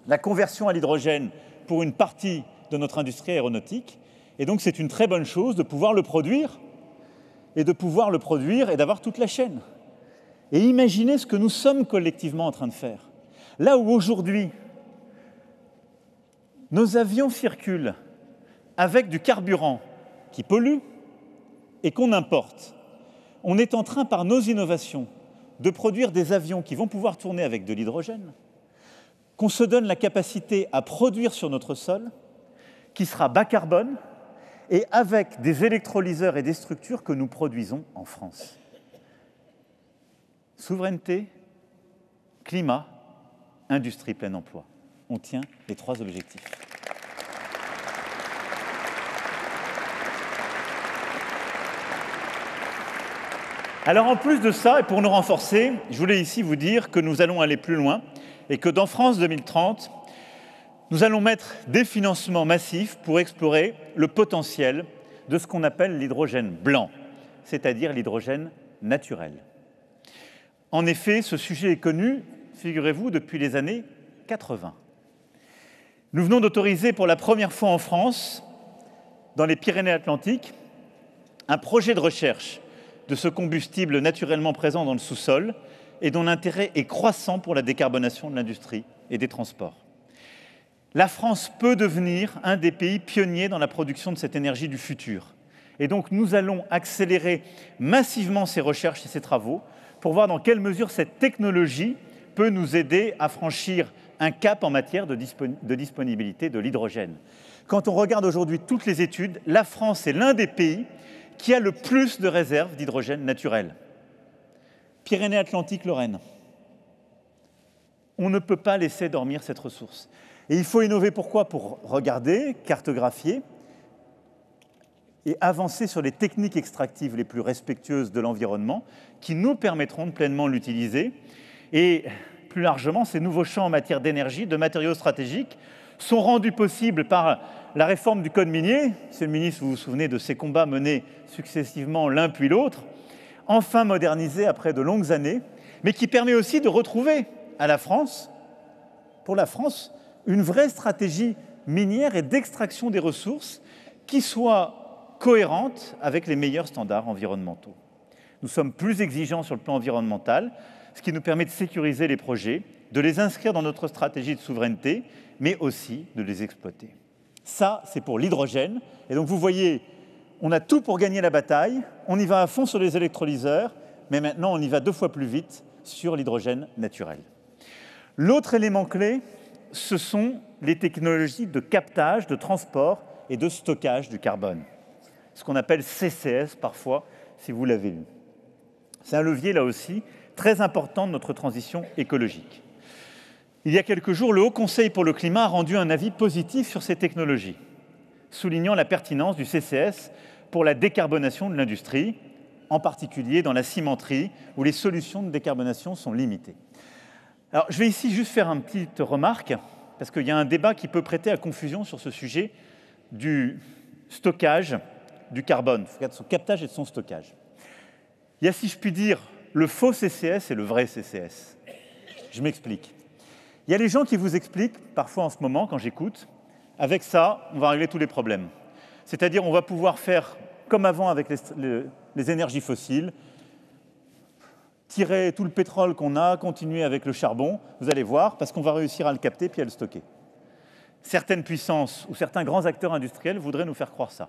S1: la conversion à l'hydrogène pour une partie de notre industrie aéronautique. Et donc, c'est une très bonne chose de pouvoir le produire et d'avoir toute la chaîne. Et imaginez ce que nous sommes collectivement en train de faire. Là où aujourd'hui, nos avions circulent avec du carburant qui pollue et qu'on importe, on est en train, par nos innovations, de produire des avions qui vont pouvoir tourner avec de l'hydrogène, qu'on se donne la capacité à produire sur notre sol, qui sera bas carbone, et avec des électrolyseurs et des structures que nous produisons en France. Souveraineté, climat, industrie plein emploi. On tient les 3 objectifs. Alors en plus de ça, et pour nous renforcer, je voulais ici vous dire que nous allons aller plus loin et que dans France 2030, nous allons mettre des financements massifs pour explorer le potentiel de ce qu'on appelle l'hydrogène blanc, c'est-à-dire l'hydrogène naturel. En effet, ce sujet est connu, figurez-vous, depuis les années 80. Nous venons d'autoriser pour la première fois en France, dans les Pyrénées-Atlantiques, un projet de recherche de ce combustible naturellement présent dans le sous-sol et dont l'intérêt est croissant pour la décarbonation de l'industrie et des transports. La France peut devenir un des pays pionniers dans la production de cette énergie du futur. Et donc, nous allons accélérer massivement ces recherches et ces travaux pour voir dans quelle mesure cette technologie peut nous aider à franchir un cap en matière de disponibilité de l'hydrogène. Quand on regarde aujourd'hui toutes les études, la France est l'un des pays qui a le plus de réserves d'hydrogène naturel. Pyrénées-Atlantiques, Lorraine. On ne peut pas laisser dormir cette ressource. Et il faut innover, pourquoi ? Pour regarder, cartographier et avancer sur les techniques extractives les plus respectueuses de l'environnement qui nous permettront de pleinement l'utiliser. Et plus largement, ces nouveaux champs en matière d'énergie, de matériaux stratégiques, sont rendus possibles par la réforme du code minier. Monsieur le ministre, vous vous souvenez de ces combats menés successivement l'un puis l'autre, enfin modernisé après de longues années, mais qui permet aussi de retrouver à la France, pour la France, une vraie stratégie minière et d'extraction des ressources qui soit cohérente avec les meilleurs standards environnementaux. Nous sommes plus exigeants sur le plan environnemental, ce qui nous permet de sécuriser les projets, de les inscrire dans notre stratégie de souveraineté, mais aussi de les exploiter. Ça, c'est pour l'hydrogène. Et donc, vous voyez, on a tout pour gagner la bataille. On y va à fond sur les électrolyseurs, mais maintenant, on y va 2 fois plus vite sur l'hydrogène naturel. L'autre élément clé, ce sont les technologies de captage, de transport et de stockage du carbone. Ce qu'on appelle CCS parfois, si vous l'avez lu. C'est un levier, là aussi, très important de notre transition écologique. Il y a quelques jours, le Haut Conseil pour le climat a rendu un avis positif sur ces technologies, soulignant la pertinence du CCS pour la décarbonation de l'industrie, en particulier dans la cimenterie, où les solutions de décarbonation sont limitées. Alors, je vais ici juste faire une petite remarque, parce qu'il y a un débat qui peut prêter à confusion sur ce sujet du stockage du carbone, de son captage et de son stockage. Il y a, si je puis dire, le faux CCS et le vrai CCS. Je m'explique. Il y a les gens qui vous expliquent, parfois en ce moment, quand j'écoute, avec ça, on va régler tous les problèmes. C'est-à-dire, on va pouvoir faire comme avant avec les énergies fossiles, tirer tout le pétrole qu'on a, continuer avec le charbon, vous allez voir, parce qu'on va réussir à le capter puis à le stocker. Certaines puissances ou certains grands acteurs industriels voudraient nous faire croire ça.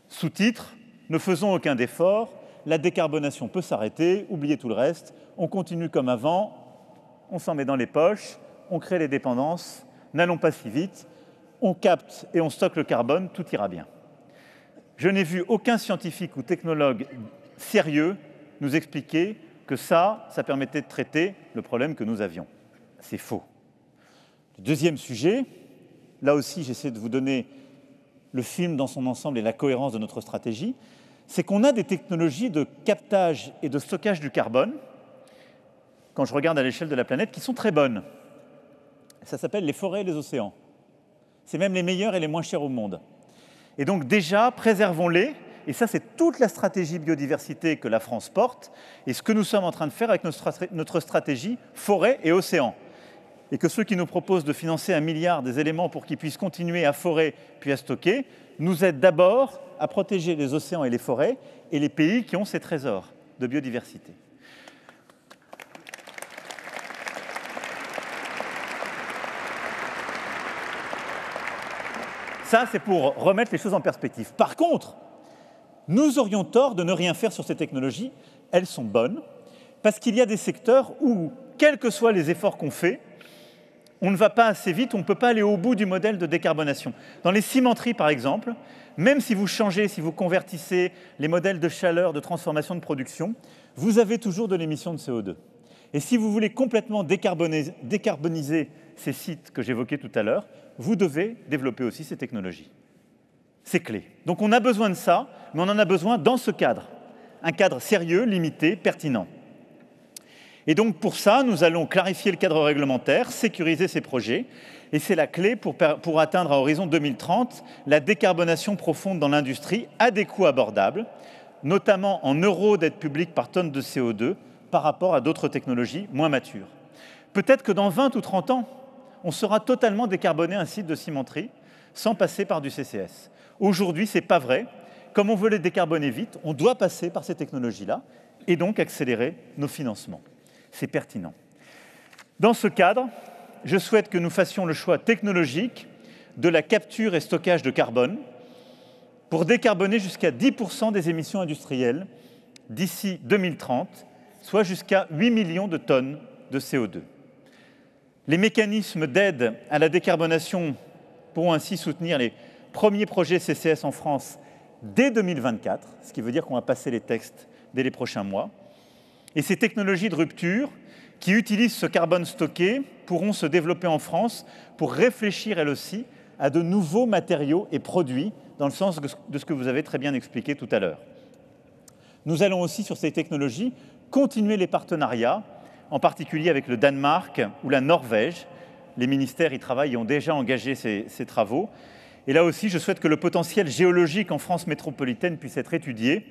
S1: Sous-titre, ne faisons aucun effort, la décarbonation peut s'arrêter, oubliez tout le reste, on continue comme avant, on s'en met dans les poches, on crée les dépendances, n'allons pas si vite, on capte et on stocke le carbone, tout ira bien. Je n'ai vu aucun scientifique ou technologue sérieux nous expliquer que ça permettait de traiter le problème que nous avions. C'est faux. Le deuxième sujet, là aussi j'essaie de vous donner le film dans son ensemble et la cohérence de notre stratégie, c'est qu'on a des technologies de captage et de stockage du carbone, quand je regarde à l'échelle de la planète, qui sont très bonnes. Ça s'appelle les forêts et les océans. C'est même les meilleurs et les moins chers au monde. Et donc déjà, préservons-les. Et ça, c'est toute la stratégie biodiversité que la France porte et ce que nous sommes en train de faire avec notre stratégie forêt et océan. Et que ceux qui nous proposent de financer 1 milliard des éléments pour qu'ils puissent continuer à forer puis à stocker, nous aident d'abord à protéger les océans et les forêts et les pays qui ont ces trésors de biodiversité. Ça, c'est pour remettre les choses en perspective. Par contre, nous aurions tort de ne rien faire sur ces technologies. Elles sont bonnes, parce qu'il y a des secteurs où, quels que soient les efforts qu'on fait, on ne va pas assez vite, on ne peut pas aller au bout du modèle de décarbonation. Dans les cimenteries, par exemple, même si vous changez, si vous convertissez les modèles de chaleur, de transformation de production, vous avez toujours de l'émission de CO2. Et si vous voulez complètement décarboniser ces sites que j'évoquais tout à l'heure, vous devez développer aussi ces technologies. C'est clé. Donc on a besoin de ça, mais on en a besoin dans ce cadre. Un cadre sérieux, limité, pertinent. Et donc pour ça, nous allons clarifier le cadre réglementaire, sécuriser ces projets, et c'est la clé pour atteindre à horizon 2030 la décarbonation profonde dans l'industrie à des coûts abordables, notamment en euros d'aide publique par tonne de CO2 par rapport à d'autres technologies moins matures. Peut-être que dans 20 ou 30 ans, on saura totalement décarboner un site de cimenterie sans passer par du CCS. Aujourd'hui, ce n'est pas vrai. Comme on veut les décarboner vite, on doit passer par ces technologies-là et donc accélérer nos financements. C'est pertinent. Dans ce cadre, je souhaite que nous fassions le choix technologique de la capture et stockage de carbone pour décarboner jusqu'à 10% des émissions industrielles d'ici 2030, soit jusqu'à 8 millions de tonnes de CO2. Les mécanismes d'aide à la décarbonation pourront ainsi soutenir les premiers projets CCS en France dès 2024, ce qui veut dire qu'on va passer les textes dès les prochains mois. Et ces technologies de rupture qui utilisent ce carbone stocké pourront se développer en France pour réfléchir, elles aussi, à de nouveaux matériaux et produits dans le sens de ce que vous avez très bien expliqué tout à l'heure. Nous allons aussi, sur ces technologies, continuer les partenariats, en particulier avec le Danemark ou la Norvège. Les ministères y travaillent et ont déjà engagé ces travaux. Et là aussi, je souhaite que le potentiel géologique en France métropolitaine puisse être étudié,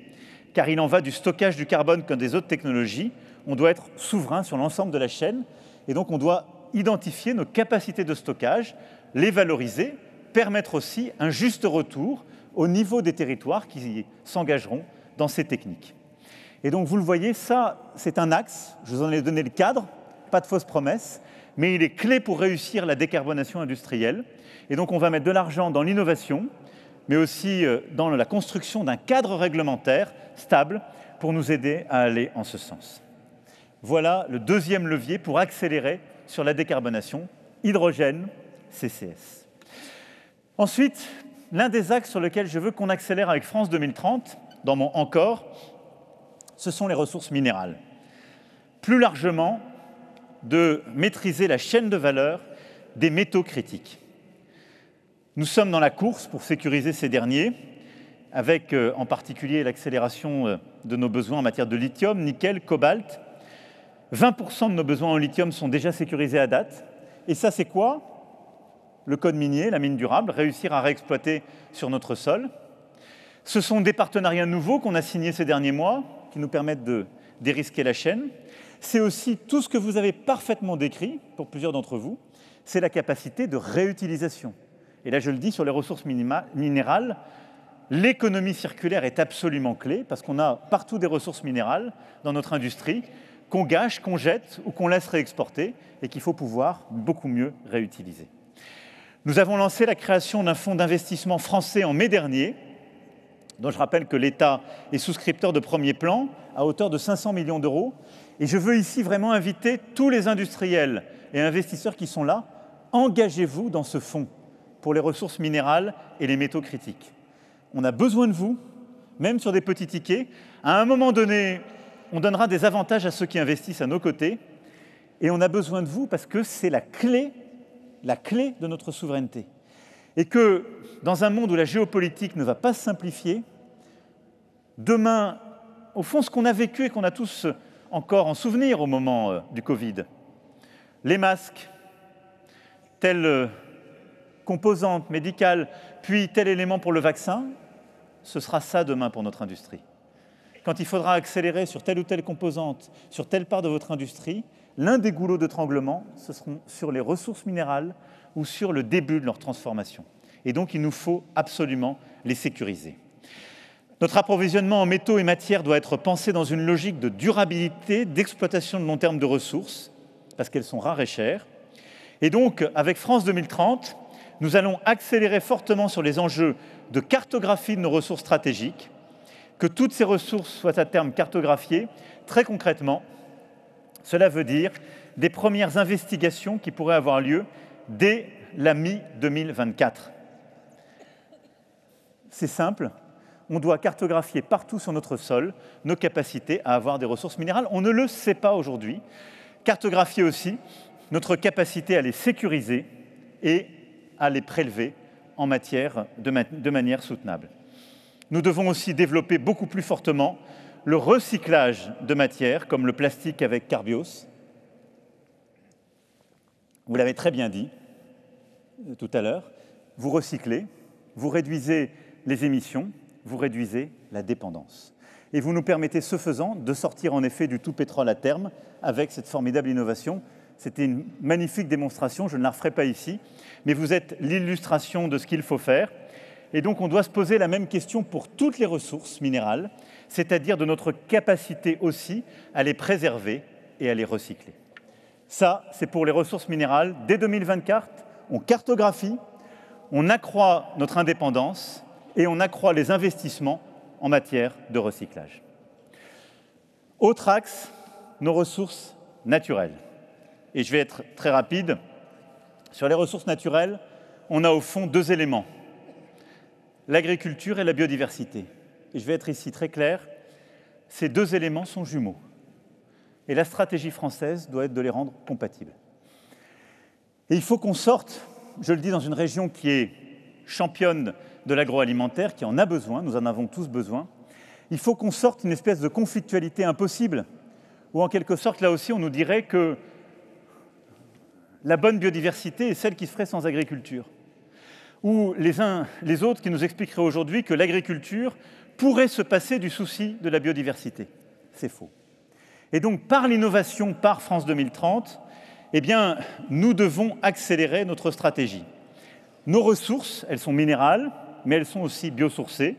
S1: car il en va du stockage du carbone comme des autres technologies. On doit être souverain sur l'ensemble de la chaîne, et donc on doit identifier nos capacités de stockage, les valoriser, permettre aussi un juste retour au niveau des territoires qui s'engageront dans ces techniques. Et donc vous le voyez, ça c'est un axe, je vous en ai donné le cadre, pas de fausses promesses, mais il est clé pour réussir la décarbonation industrielle. Et donc on va mettre de l'argent dans l'innovation, mais aussi dans la construction d'un cadre réglementaire stable pour nous aider à aller en ce sens. Voilà le deuxième levier pour accélérer sur la décarbonation hydrogène, CCS. Ensuite, l'un des axes sur lesquels je veux qu'on accélère avec France 2030, dans mon encore, ce sont les ressources minérales. Plus largement, de maîtriser la chaîne de valeur des métaux critiques. Nous sommes dans la course pour sécuriser ces derniers, avec en particulier l'accélération de nos besoins en matière de lithium, nickel, cobalt. 20% de nos besoins en lithium sont déjà sécurisés à date. Et ça, c'est quoi? Le code minier, la mine durable, réussir à réexploiter sur notre sol. Ce sont des partenariats nouveaux qu'on a signés ces derniers mois, qui nous permettent de dérisquer la chaîne. C'est aussi tout ce que vous avez parfaitement décrit, pour plusieurs d'entre vous, c'est la capacité de réutilisation. Et là, je le dis, sur les ressources minérales, l'économie circulaire est absolument clé, parce qu'on a partout des ressources minérales dans notre industrie, qu'on gâche, qu'on jette ou qu'on laisse réexporter, et qu'il faut pouvoir beaucoup mieux réutiliser. Nous avons lancé la création d'un fonds d'investissement français en mai dernier, dont je rappelle que l'État est souscripteur de premier plan, à hauteur de 500 millions d'euros. Et je veux ici vraiment inviter tous les industriels et investisseurs qui sont là, engagez-vous dans ce fonds pour les ressources minérales et les métaux critiques. On a besoin de vous, même sur des petits tickets. À un moment donné, on donnera des avantages à ceux qui investissent à nos côtés. Et on a besoin de vous parce que c'est la clé de notre souveraineté. Et que, dans un monde où la géopolitique ne va pas se simplifier, demain, au fond, ce qu'on a vécu et qu'on a tous encore en souvenir au moment du Covid, les masques, telle composante médicale, puis tel élément pour le vaccin, ce sera ça demain pour notre industrie. Quand il faudra accélérer sur telle ou telle composante, sur telle part de votre industrie, l'un des goulots d'étranglement, ce seront sur les ressources minérales ou sur le début de leur transformation. Et donc, il nous faut absolument les sécuriser. Notre approvisionnement en métaux et matières doit être pensé dans une logique de durabilité, d'exploitation de long terme de ressources, parce qu'elles sont rares et chères. Et donc, avec France 2030, nous allons accélérer fortement sur les enjeux de cartographie de nos ressources stratégiques, que toutes ces ressources soient à terme cartographiées. Très concrètement, cela veut dire des premières investigations qui pourraient avoir lieu dès la mi-2024. C'est simple, on doit cartographier partout sur notre sol nos capacités à avoir des ressources minérales. On ne le sait pas aujourd'hui. Cartographier aussi notre capacité à les sécuriser et à les prélever en matière de manière soutenable. Nous devons aussi développer beaucoup plus fortement le recyclage de matières, comme le plastique avec Carbios. Vous l'avez très bien dit tout à l'heure, vous recyclez, vous réduisez les émissions, vous réduisez la dépendance. Et vous nous permettez, ce faisant, de sortir en effet du tout pétrole à terme avec cette formidable innovation. C'était une magnifique démonstration, je ne la referai pas ici, mais vous êtes l'illustration de ce qu'il faut faire. Et donc on doit se poser la même question pour toutes les ressources minérales, c'est-à-dire de notre capacité aussi à les préserver et à les recycler. Ça, c'est pour les ressources minérales. Dès 2024, on cartographie, on accroît notre indépendance et on accroît les investissements en matière de recyclage. Autre axe, nos ressources naturelles. Et je vais être très rapide. Sur les ressources naturelles, on a au fond deux éléments, l'agriculture et la biodiversité. Et je vais être ici très clair, ces deux éléments sont jumeaux. Et la stratégie française doit être de les rendre compatibles. Et il faut qu'on sorte, je le dis, dans une région qui est championne de l'agroalimentaire, qui en a besoin, nous en avons tous besoin. Il faut qu'on sorte une espèce de conflictualité impossible, où en quelque sorte, là aussi, on nous dirait que la bonne biodiversité est celle qui se ferait sans agriculture. Ou les uns, les autres qui nous expliqueraient aujourd'hui que l'agriculture pourrait se passer du souci de la biodiversité. C'est faux. Et donc, par l'innovation, par France 2030, eh bien, nous devons accélérer notre stratégie. Nos ressources, elles sont minérales, mais elles sont aussi biosourcées.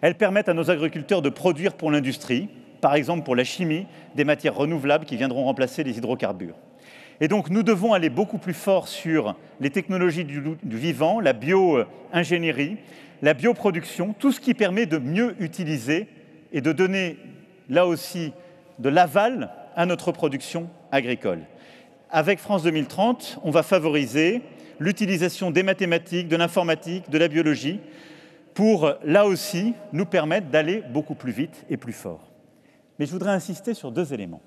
S1: Elles permettent à nos agriculteurs de produire pour l'industrie, par exemple pour la chimie, des matières renouvelables qui viendront remplacer les hydrocarbures. Et donc, nous devons aller beaucoup plus fort sur les technologies du vivant, la bio-ingénierie, la bioproduction, tout ce qui permet de mieux utiliser et de donner, là aussi, de l'aval à notre production agricole. avec France 2030, on va favoriser l'utilisation des mathématiques, de l'informatique, de la biologie, pour, là aussi, nous permettre d'aller beaucoup plus vite et plus fort. Mais je voudrais insister sur 2 éléments.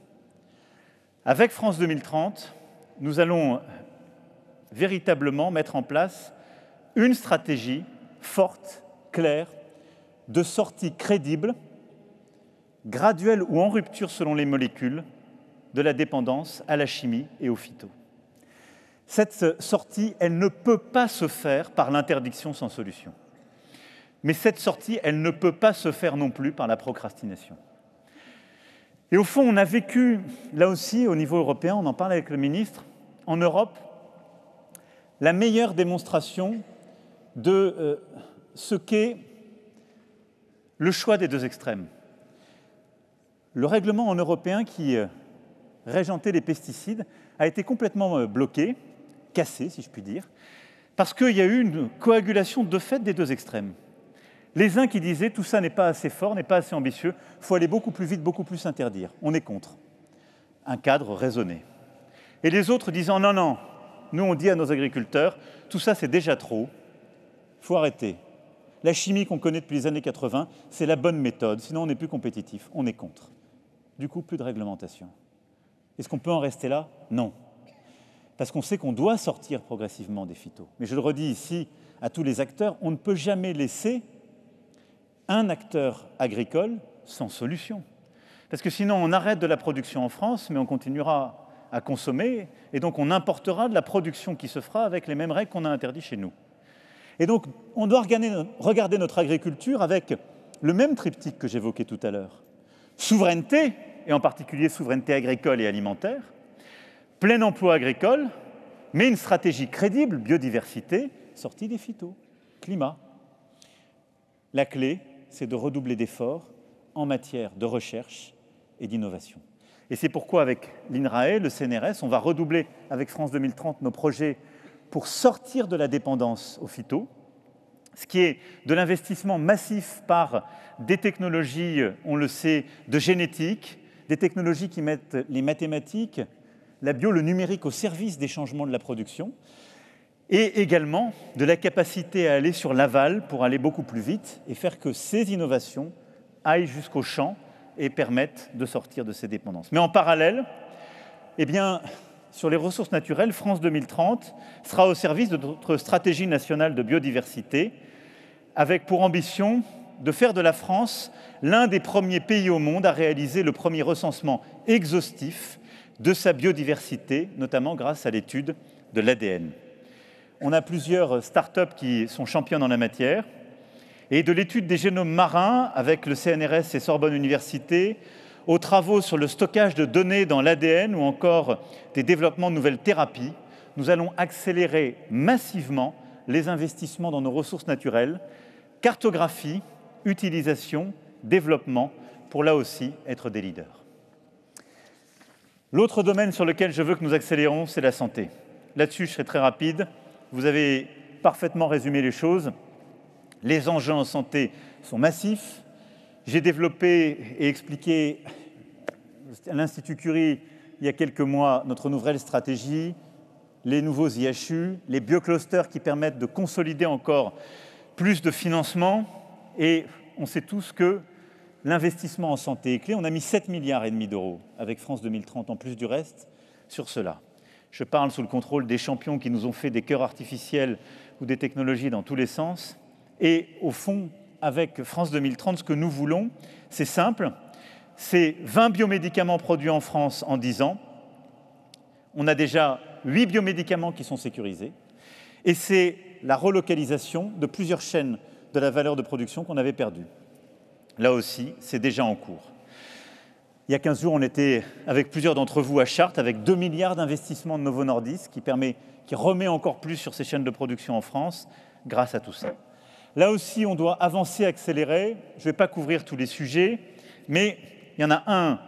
S1: Avec France 2030, nous allons véritablement mettre en place une stratégie forte, claire, de sortie crédible, graduelle ou en rupture selon les molécules, de la dépendance à la chimie et au phyto. Cette sortie, elle ne peut pas se faire par l'interdiction sans solution. Mais cette sortie, elle ne peut pas se faire non plus par la procrastination. Et au fond, on a vécu, là aussi, au niveau européen, on en parle avec le ministre, en Europe, la meilleure démonstration de ce qu'est le choix des 2 extrêmes. Le règlement en européen qui régentait les pesticides a été complètement bloqué, cassé, si je puis dire, parce qu'il y a eu une coagulation de fait des 2 extrêmes. Les uns qui disaient « tout ça n'est pas assez fort, n'est pas assez ambitieux, il faut aller beaucoup plus vite, beaucoup plus interdire ». On est contre. Un cadre raisonné. Et les autres disant « non, non, nous on dit à nos agriculteurs, tout ça c'est déjà trop, il faut arrêter. La chimie qu'on connaît depuis les années 80, c'est la bonne méthode, sinon on n'est plus compétitif, on est contre. » Du coup, plus de réglementation. Est-ce qu'on peut en rester là? Non. Parce qu'on sait qu'on doit sortir progressivement des phytos. Mais je le redis ici à tous les acteurs, on ne peut jamais laisser un acteur agricole sans solution. Parce que sinon, on arrête de la production en France, mais on continuera à consommer, et donc on importera de la production qui se fera avec les mêmes règles qu'on a interdites chez nous. Et donc, on doit regarder notre agriculture avec le même triptyque que j'évoquais tout à l'heure. Souveraineté, et en particulier souveraineté agricole et alimentaire, plein emploi agricole, mais une stratégie crédible, biodiversité, sortie des phytos, climat. La clé, c'est de redoubler d'efforts en matière de recherche et d'innovation. Et c'est pourquoi, avec l'INRAE, le CNRS, on va redoubler avec France 2030 nos projets pour sortir de la dépendance aux phytos, ce qui est de l'investissement massif par des technologies, on le sait, de génétique, des technologies qui mettent les mathématiques, la bio, le numérique au service des changements de la production, et également de la capacité à aller sur l'aval pour aller beaucoup plus vite et faire que ces innovations aillent jusqu'au champ et permettent de sortir de ces dépendances. Mais en parallèle, sur les ressources naturelles, France 2030 sera au service de notre stratégie nationale de biodiversité, avec pour ambition de faire de la France l'un des premiers pays au monde à réaliser le premier recensement exhaustif de sa biodiversité, notamment grâce à l'étude de l'ADN. On a plusieurs startups qui sont championnes en la matière, et de l'étude des génomes marins avec le CNRS et Sorbonne Université, aux travaux sur le stockage de données dans l'ADN ou encore des développements de nouvelles thérapies, nous allons accélérer massivement les investissements dans nos ressources naturelles, cartographie, utilisation, développement, pour là aussi être des leaders. L'autre domaine sur lequel je veux que nous accélérons, c'est la santé. Là-dessus, je serai très rapide. Vous avez parfaitement résumé les choses. Les enjeux en santé sont massifs. J'ai développé et expliqué à l'Institut Curie, il y a quelques mois, notre nouvelle stratégie, les nouveaux IHU, les bioclusters qui permettent de consolider encore plus de financement. Et on sait tous que l'investissement en santé est clé. On a mis 7,5 milliards d'euros avec France 2030, en plus du reste, sur cela. Je parle sous le contrôle des champions qui nous ont fait des cœurs artificiels ou des technologies dans tous les sens. Et au fond, avec France 2030, ce que nous voulons, c'est simple, c'est 20 biomédicaments produits en France en 10 ans. On a déjà 8 biomédicaments qui sont sécurisés. Et c'est la relocalisation de plusieurs chaînes de la valeur de production qu'on avait perdue. Là aussi, c'est déjà en cours. Il y a 15 jours, on était avec plusieurs d'entre vous à Chartres, avec 2 milliards d'investissements de Novo Nordisk, qui remet encore plus sur ces chaînes de production en France, grâce à tout ça. Là aussi, on doit avancer, accélérer. Je ne vais pas couvrir tous les sujets, mais il y en a un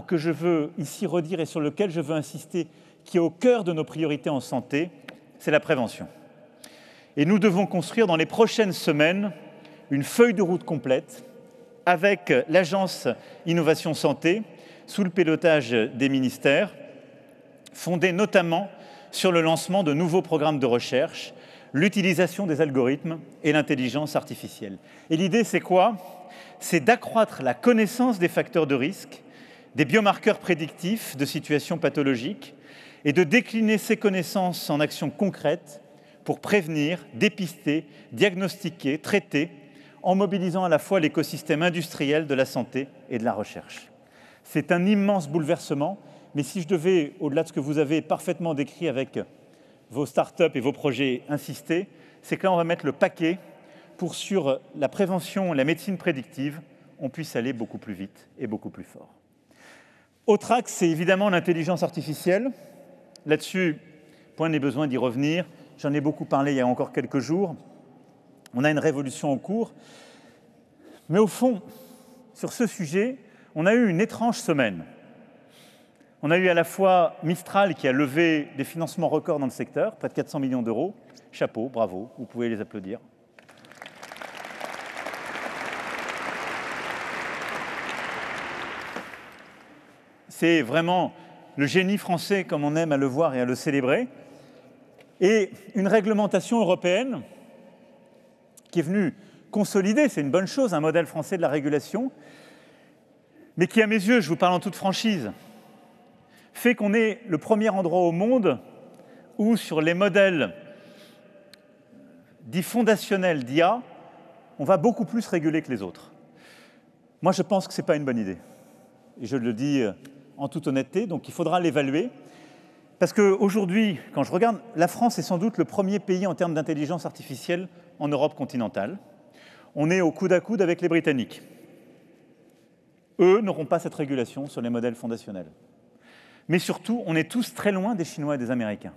S1: que je veux ici redire et sur lequel je veux insister, qui est au cœur de nos priorités en santé, c'est la prévention. Et nous devons construire dans les prochaines semaines une feuille de route complète avec l'Agence Innovation Santé, sous le pilotage des ministères, fondée notamment sur le lancement de nouveaux programmes de recherche, l'utilisation des algorithmes et l'intelligence artificielle. Et l'idée, c'est quoi? C'est d'accroître la connaissance des facteurs de risque, des biomarqueurs prédictifs de situations pathologiques et de décliner ces connaissances en actions concrètes pour prévenir, dépister, diagnostiquer, traiter, en mobilisant à la fois l'écosystème industriel de la santé et de la recherche. C'est un immense bouleversement, mais si je devais, au-delà de ce que vous avez parfaitement décrit avec vos startups et vos projets, insister, c'est que là, on va mettre le paquet pour, sur la prévention, la médecine prédictive, on puisse aller beaucoup plus vite et beaucoup plus fort. Autre axe, c'est évidemment l'intelligence artificielle. Là-dessus, point n'est besoin d'y revenir. J'en ai beaucoup parlé il y a encore quelques jours. On a une révolution en cours. Mais au fond, sur ce sujet, on a eu une étrange semaine. On a eu à la fois Mistral qui a levé des financements records dans le secteur, près de 400 millions d'euros. Chapeau, bravo, vous pouvez les applaudir. C'est vraiment le génie français comme on aime à le voir et à le célébrer. Et une réglementation européenne qui est venue consolider, c'est une bonne chose, un modèle français de la régulation, mais qui, à mes yeux, je vous parle en toute franchise, fait qu'on est le premier endroit au monde où, sur les modèles dits fondationnels d'IA, on va beaucoup plus réguler que les autres. Moi, je pense que ce n'est pas une bonne idée. Et je le dis en toute honnêteté, donc il faudra l'évaluer. Parce qu'aujourd'hui, quand je regarde, la France est sans doute le premier pays en termes d'intelligence artificielle en Europe continentale. On est au coude à coude avec les Britanniques. Eux n'auront pas cette régulation sur les modèles fondationnels. Mais surtout, on est tous très loin des Chinois et des Américains.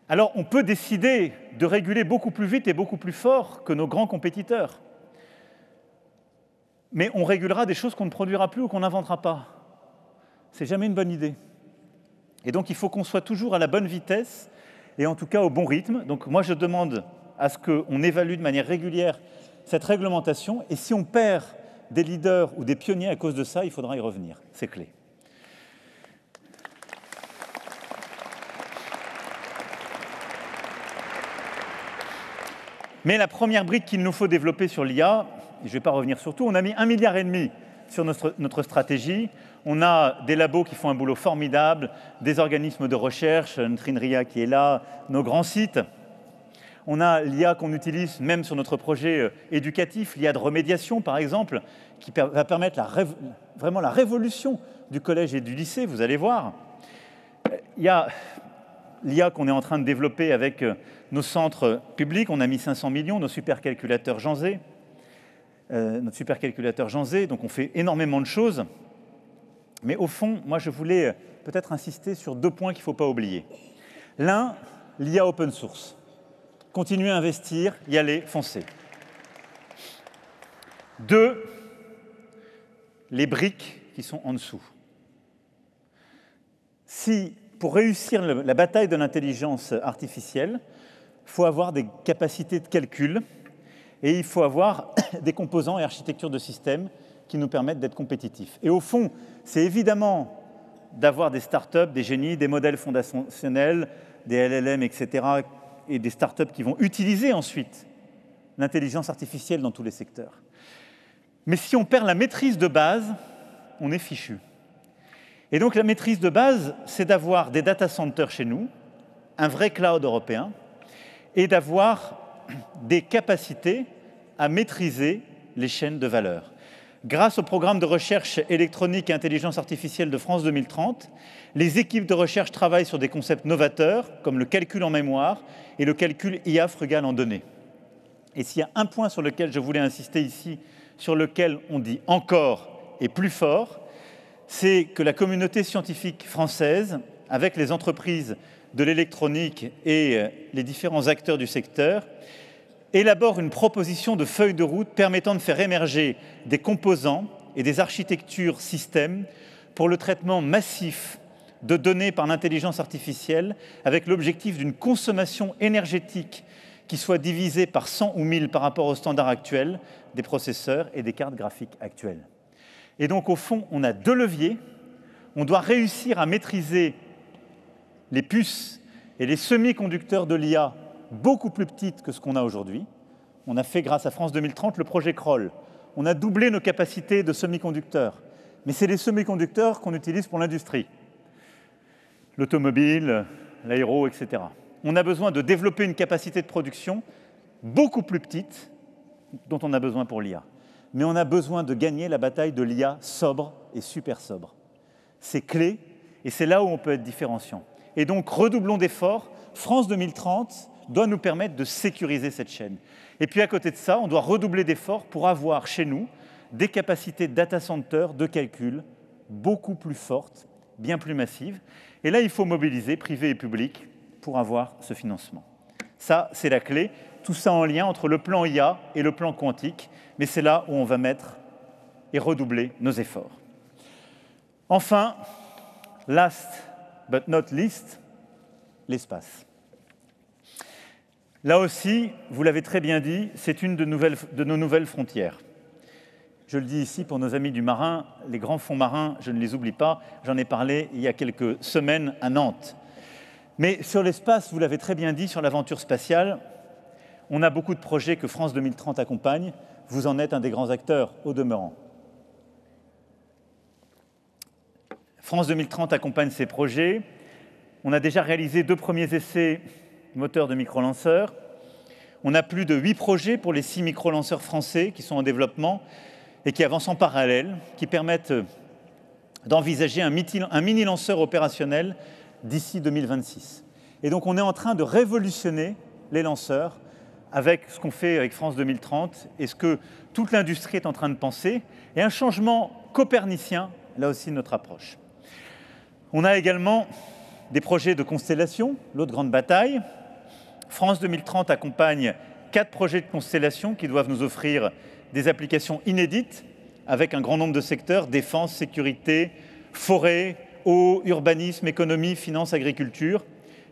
S1: Alors, on peut décider de réguler beaucoup plus vite et beaucoup plus fort que nos grands compétiteurs. Mais on régulera des choses qu'on ne produira plus ou qu'on n'inventera pas. C'est jamais une bonne idée. Et donc, il faut qu'on soit toujours à la bonne vitesse et en tout cas au bon rythme. Donc, moi, je demande à ce qu'on évalue de manière régulière cette réglementation. Et si on perd des leaders ou des pionniers à cause de ça, il faudra y revenir. C'est clé. Mais la première brique qu'il nous faut développer sur l'IA, et je ne vais pas revenir sur tout, on a mis 1,5 milliard sur notre stratégie. On a des labos qui font un boulot formidable, des organismes de recherche, Trinria qui est là, nos grands sites. On a l'IA qu'on utilise même sur notre projet éducatif, l'IA de remédiation par exemple, qui va permettre vraiment la révolution du collège et du lycée, vous allez voir. Il y a l'IA qu'on est en train de développer avec nos centres publics, on a mis 500 millions, nos supercalculateurs Jean Zé, donc on fait énormément de choses. Mais au fond, moi je voulais peut-être insister sur 2 points qu'il ne faut pas oublier. L'un, l'IA open source. Continuer à investir, y aller, foncer. 2, les briques qui sont en dessous. Si, pour réussir la bataille de l'intelligence artificielle, il faut avoir des capacités de calcul et il faut avoir des composants et architectures de systèmes qui nous permettent d'être compétitifs. Et au fond, c'est évidemment d'avoir des startups, des génies, des modèles fondationnels, des LLM, etc., et des startups qui vont utiliser ensuite l'intelligence artificielle dans tous les secteurs. Mais si on perd la maîtrise de base, on est fichu. Et donc la maîtrise de base, c'est d'avoir des data centers chez nous, un vrai cloud européen, et d'avoir des capacités à maîtriser les chaînes de valeur. Grâce au programme de recherche électronique et intelligence artificielle de France 2030, les équipes de recherche travaillent sur des concepts novateurs, comme le calcul en mémoire et le calcul IA frugal en données. Et s'il y a un point sur lequel je voulais insister ici, sur lequel on dit encore et plus fort, c'est que la communauté scientifique française, avec les entreprises de l'électronique et les différents acteurs du secteur, élabore une proposition de feuille de route permettant de faire émerger des composants et des architectures systèmes pour le traitement massif de données par l'intelligence artificielle avec l'objectif d'une consommation énergétique qui soit divisée par 100 ou 1000 par rapport aux standards actuels des processeurs et des cartes graphiques actuelles. Et donc, au fond, on a 2 leviers. On doit réussir à maîtriser les puces et les semi-conducteurs de l'IA beaucoup plus petites que ce qu'on a aujourd'hui. On a fait, grâce à France 2030, le projet Kroll. On a doublé nos capacités de semi-conducteurs. Mais c'est les semi-conducteurs qu'on utilise pour l'industrie. L'automobile, l'aéro, etc. On a besoin de développer une capacité de production beaucoup plus petite dont on a besoin pour l'IA. Mais on a besoin de gagner la bataille de l'IA sobre et super sobre. C'est clé et c'est là où on peut être différenciant. Et donc, redoublons d'efforts. France 2030 doit nous permettre de sécuriser cette chaîne. Et puis, à côté de ça, on doit redoubler d'efforts pour avoir chez nous des capacités de data center de calcul beaucoup plus fortes, bien plus massives. Et là, il faut mobiliser privé et public pour avoir ce financement. Ça, c'est la clé. Tout ça en lien entre le plan IA et le plan quantique. Mais c'est là où on va mettre et redoubler nos efforts. Enfin, last but not least, l'espace. Là aussi, vous l'avez très bien dit, c'est une de nos nouvelles frontières. Je le dis ici pour nos amis du marin, les grands fonds marins, je ne les oublie pas, j'en ai parlé il y a quelques semaines à Nantes. Mais sur l'espace, vous l'avez très bien dit, sur l'aventure spatiale, on a beaucoup de projets que France 2030 accompagne. Vous en êtes un des grands acteurs, au demeurant. France 2030 accompagne ces projets. On a déjà réalisé 2 premiers essais moteurs de micro-lanceurs. On a plus de 8 projets pour les 6 micro-lanceurs français qui sont en développement et qui avancent en parallèle, qui permettent d'envisager un mini-lanceur opérationnel d'ici 2026. Et donc on est en train de révolutionner les lanceurs avec ce qu'on fait avec France 2030 et ce que toute l'industrie est en train de penser, et un changement copernicien, là aussi, de notre approche. On a également des projets de constellation, l'autre grande bataille. France 2030 accompagne 4 projets de constellation qui doivent nous offrir des applications inédites avec un grand nombre de secteurs, défense, sécurité, forêt, eau, urbanisme, économie, finance, agriculture.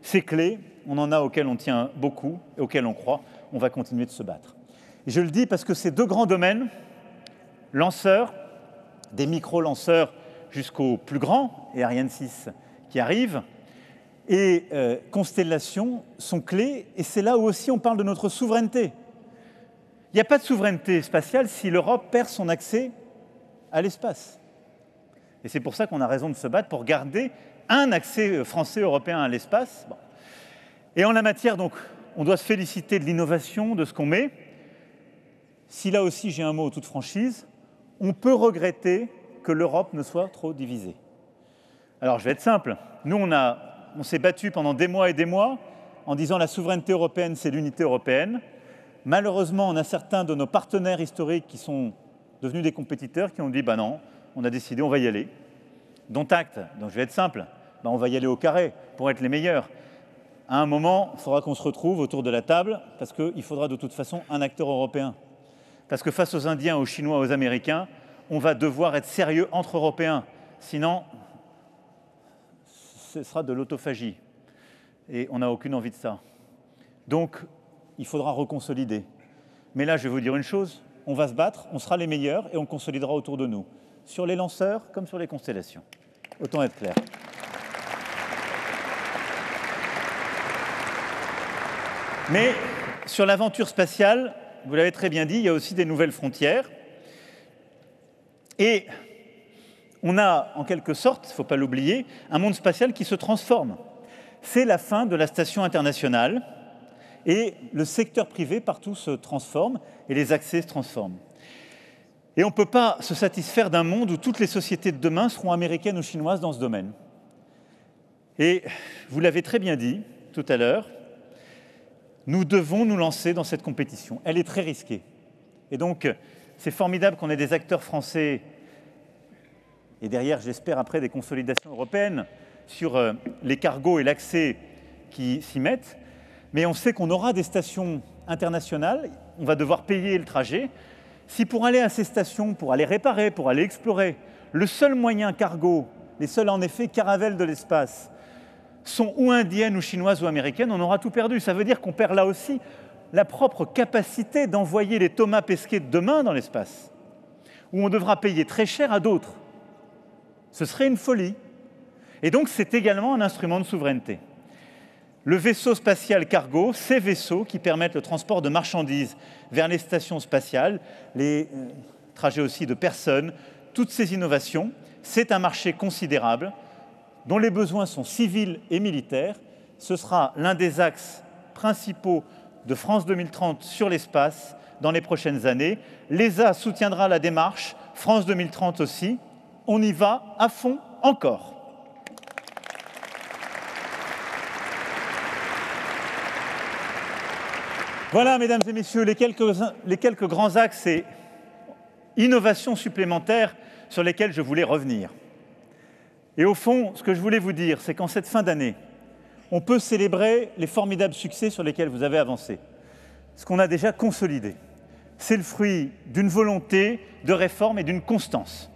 S1: Ces clés, on en a auxquelles on tient beaucoup et auxquelles on croit. On va continuer de se battre. Et je le dis parce que ces 2 grands domaines, lanceurs, des micro-lanceurs jusqu'aux plus grands, et Ariane 6 qui arrive, et constellations sont clés, et c'est là où aussi on parle de notre souveraineté. Il n'y a pas de souveraineté spatiale si l'Europe perd son accès à l'espace. Et c'est pour ça qu'on a raison de se battre pour garder un accès français européen à l'espace. Bon. Et en la matière, donc, on doit se féliciter de l'innovation, de ce qu'on met. Si là aussi j'ai un mot en toute franchise, on peut regretter que l'Europe ne soit trop divisée. Alors je vais être simple, nous on s'est battu pendant des mois et des mois en disant la souveraineté européenne c'est l'unité européenne. Malheureusement on a certains de nos partenaires historiques qui sont devenus des compétiteurs qui ont dit bah non, on a décidé, on va y aller. Dont acte, donc je vais être simple, bah on va y aller au carré pour être les meilleurs. À un moment, il faudra qu'on se retrouve autour de la table parce qu'il faudra de toute façon un acteur européen. Parce que face aux Indiens, aux Chinois, aux Américains, on va devoir être sérieux entre Européens. Sinon, ce sera de l'autophagie. Et on n'a aucune envie de ça. Donc, il faudra reconsolider. Mais là, je vais vous dire une chose, on va se battre, on sera les meilleurs et on consolidera autour de nous. Sur les lanceurs comme sur les constellations. Autant être clair. Mais sur l'aventure spatiale, vous l'avez très bien dit, il y a aussi des nouvelles frontières. Et on a, en quelque sorte, il ne faut pas l'oublier, un monde spatial qui se transforme. C'est la fin de la station internationale et le secteur privé partout se transforme et les accès se transforment. Et on ne peut pas se satisfaire d'un monde où toutes les sociétés de demain seront américaines ou chinoises dans ce domaine. Et vous l'avez très bien dit tout à l'heure, nous devons nous lancer dans cette compétition. Elle est très risquée. Et donc, c'est formidable qu'on ait des acteurs français et derrière, j'espère, après, des consolidations européennes sur les cargos et l'accès qui s'y mettent. Mais on sait qu'on aura des stations internationales, on va devoir payer le trajet. Si pour aller à ces stations, pour aller réparer, pour aller explorer, le seul moyen cargo, les seuls en effet caravelles de l'espace, sont ou indiennes ou chinoises ou américaines, on aura tout perdu. Ça veut dire qu'on perd là aussi la propre capacité d'envoyer les Thomas Pesquet de demain dans l'espace, où on devra payer très cher à d'autres. Ce serait une folie. Et donc, c'est également un instrument de souveraineté. Le vaisseau spatial cargo, ces vaisseaux qui permettent le transport de marchandises vers les stations spatiales, les trajets aussi de personnes, toutes ces innovations, c'est un marché considérable dont les besoins sont civils et militaires. Ce sera l'un des axes principaux de France 2030 sur l'espace dans les prochaines années. L'ESA soutiendra la démarche, France 2030 aussi. On y va à fond encore. Voilà, mesdames et messieurs, les quelques grands axes et innovations supplémentaires sur lesquels je voulais revenir. Et au fond, ce que je voulais vous dire, c'est qu'en cette fin d'année, on peut célébrer les formidables succès sur lesquels vous avez avancé. Ce qu'on a déjà consolidé, c'est le fruit d'une volonté de réforme et d'une constance.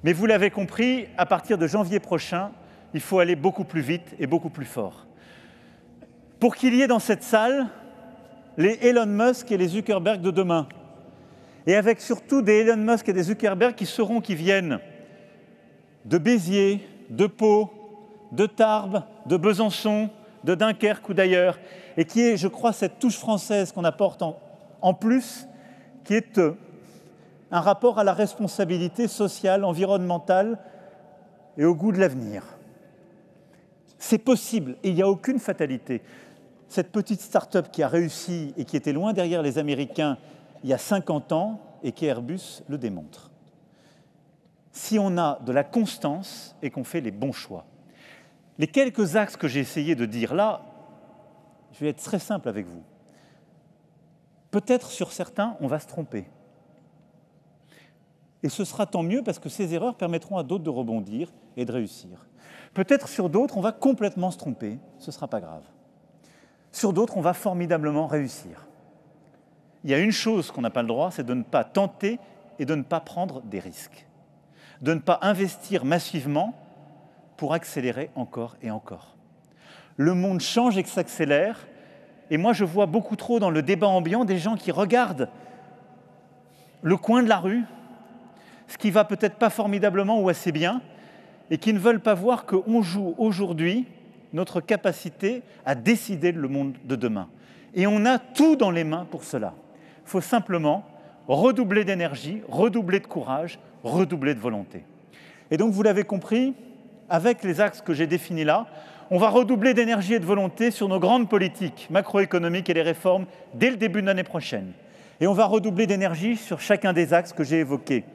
S1: Mais vous l'avez compris, à partir de janvier prochain, il faut aller beaucoup plus vite et beaucoup plus fort. Pour qu'il y ait dans cette salle les Elon Musk et les Zuckerberg de demain, et avec surtout des Elon Musk et des Zuckerberg qui viennent de Béziers, de Pau, de Tarbes, de Besançon, de Dunkerque ou d'ailleurs, et qui est, je crois, cette touche française qu'on apporte en plus, qui est un rapport à la responsabilité sociale, environnementale et au goût de l'avenir. C'est possible et il n'y a aucune fatalité. Cette petite start-up qui a réussi et qui était loin derrière les Américains il y a 50 ans et qui Airbus le démontre. Si on a de la constance et qu'on fait les bons choix. Les quelques axes que j'ai essayé de dire là, je vais être très simple avec vous. Peut-être sur certains, on va se tromper. Et ce sera tant mieux parce que ces erreurs permettront à d'autres de rebondir et de réussir. Peut-être sur d'autres, on va complètement se tromper, ce ne sera pas grave. Sur d'autres, on va formidablement réussir. Il y a une chose qu'on n'a pas le droit, c'est de ne pas tenter et de ne pas prendre des risques. De ne pas investir massivement pour accélérer encore et encore. Le monde change et s'accélère, et moi je vois beaucoup trop dans le débat ambiant des gens qui regardent le coin de la rue, ce qui va peut-être pas formidablement ou assez bien, et qui ne veulent pas voir qu'on joue aujourd'hui notre capacité à décider le monde de demain. Et on a tout dans les mains pour cela. Il faut simplement redoubler d'énergie, redoubler de courage, redoubler de volonté. Et donc, vous l'avez compris, avec les axes que j'ai définis là, on va redoubler d'énergie et de volonté sur nos grandes politiques macroéconomiques et les réformes dès le début de l'année prochaine. Et on va redoubler d'énergie sur chacun des axes que j'ai évoqués.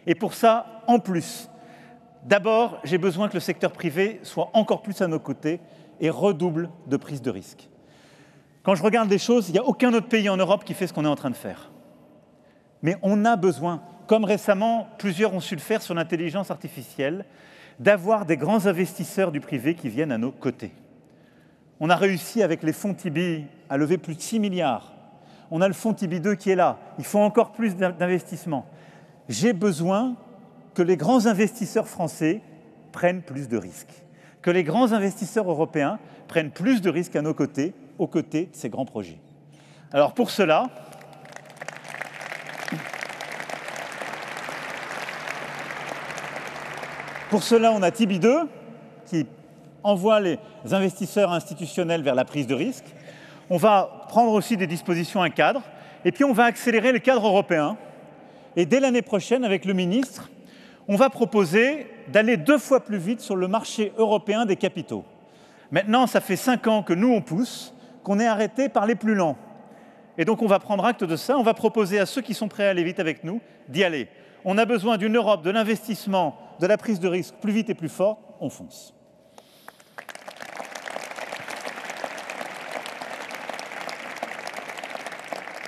S1: Et pour ça, en plus, d'abord, j'ai besoin que le secteur privé soit encore plus à nos côtés et redouble de prise de risque. Quand je regarde les choses, il n'y a aucun autre pays en Europe qui fait ce qu'on est en train de faire. Mais on a besoin, comme récemment, plusieurs ont su le faire sur l'intelligence artificielle, d'avoir des grands investisseurs du privé qui viennent à nos côtés. On a réussi avec les fonds Tibi à lever plus de 6 milliards. On a le fonds Tibi 2 qui est là. Il faut encore plus d'investissements. J'ai besoin que les grands investisseurs français prennent plus de risques, que les grands investisseurs européens prennent plus de risques à nos côtés, aux côtés de ces grands projets. Alors pour cela, on a Tibi 2 qui envoie les investisseurs institutionnels vers la prise de risque. On va prendre aussi des dispositions, un cadre, et puis on va accélérer le cadre européen. Et dès l'année prochaine, avec le ministre, on va proposer d'aller 2 fois plus vite sur le marché européen des capitaux. Maintenant, ça fait 5 ans que nous, on pousse, qu'on est arrêté par les plus lents. Et donc, on va prendre acte de ça. On va proposer à ceux qui sont prêts à aller vite avec nous d'y aller. On a besoin d'une Europe, de l'investissement, de la prise de risque plus vite et plus fort. On fonce.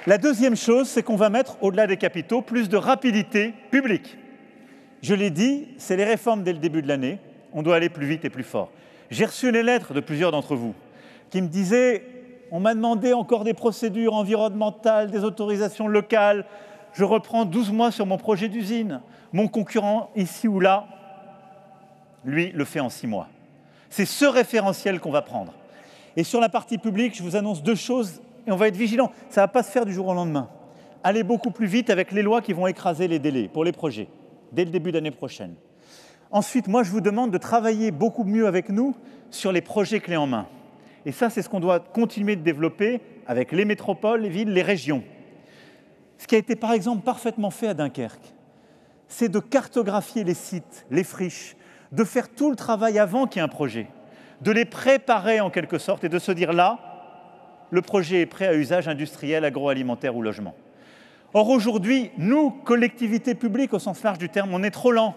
S1: La deuxième chose, c'est qu'on va mettre, au-delà des capitaux, plus de rapidité publique. Je l'ai dit, c'est les réformes dès le début de l'année. On doit aller plus vite et plus fort. J'ai reçu les lettres de plusieurs d'entre vous qui me disaient « On m'a demandé encore des procédures environnementales, des autorisations locales. Je reprends 12 mois sur mon projet d'usine. Mon concurrent, ici ou là, lui, le fait en 6 mois. » C'est ce référentiel qu'on va prendre. Et sur la partie publique, je vous annonce 2 choses et on va être vigilant. Ça ne va pas se faire du jour au lendemain. Aller beaucoup plus vite avec les lois qui vont écraser les délais pour les projets, dès le début d'année prochaine. Ensuite, moi, je vous demande de travailler beaucoup mieux avec nous sur les projets clés en main. Et ça, c'est ce qu'on doit continuer de développer avec les métropoles, les villes, les régions. Ce qui a été par exemple parfaitement fait à Dunkerque, c'est de cartographier les sites, les friches, de faire tout le travail avant qu'il y ait un projet, de les préparer en quelque sorte et de se dire là, le projet est prêt à usage industriel, agroalimentaire ou logement. Or aujourd'hui, nous, collectivités publiques au sens large du terme, on est trop lents.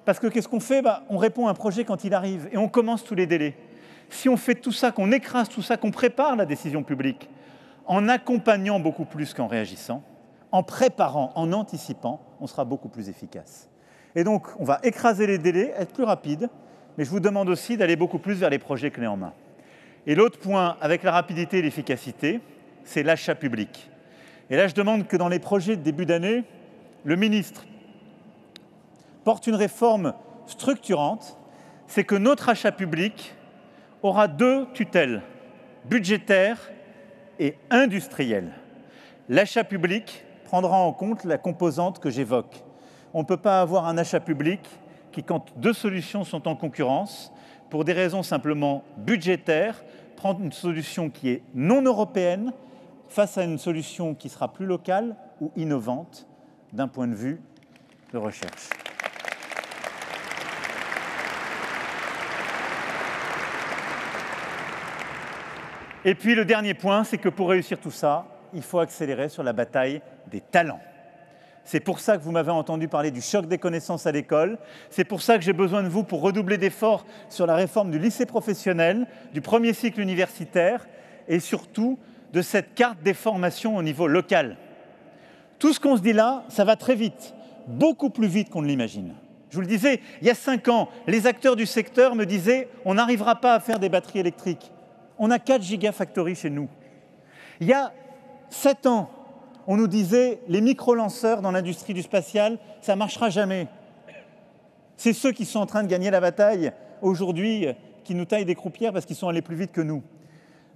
S1: Parce que qu'est-ce qu'on fait ? On répond à un projet quand il arrive et on commence tous les délais. Si on fait tout ça, qu'on écrase tout ça, qu'on prépare la décision publique, en accompagnant beaucoup plus qu'en réagissant, en préparant, en anticipant, on sera beaucoup plus efficace. Et donc, on va écraser les délais, être plus rapide, mais je vous demande aussi d'aller beaucoup plus vers les projets clés en main. Et l'autre point, avec la rapidité et l'efficacité, c'est l'achat public. Et là, je demande que dans les projets de début d'année, le ministre porte une réforme structurante, c'est que notre achat public aura 2 tutelles, budgétaire et industrielle. L'achat public prendra en compte la composante que j'évoque. On ne peut pas avoir un achat public qui, quand 2 solutions sont en concurrence, pour des raisons simplement budgétaires, prendre une solution qui est non européenne face à une solution qui sera plus locale ou innovante d'un point de vue de recherche. Et puis le dernier point, c'est que pour réussir tout ça, il faut accélérer sur la bataille des talents. C'est pour ça que vous m'avez entendu parler du choc des connaissances à l'école. C'est pour ça que j'ai besoin de vous pour redoubler d'efforts sur la réforme du lycée professionnel, du premier cycle universitaire et surtout de cette carte des formations au niveau local. Tout ce qu'on se dit là, ça va très vite, beaucoup plus vite qu'on ne l'imagine. Je vous le disais, il y a 5 ans, les acteurs du secteur me disaient « on n'arrivera pas à faire des batteries électriques ». On a 4 gigafactories chez nous. Il y a 7 ans, on nous disait les micro-lanceurs dans l'industrie du spatial, ça ne marchera jamais. C'est ceux qui sont en train de gagner la bataille aujourd'hui, qui nous taillent des croupières parce qu'ils sont allés plus vite que nous.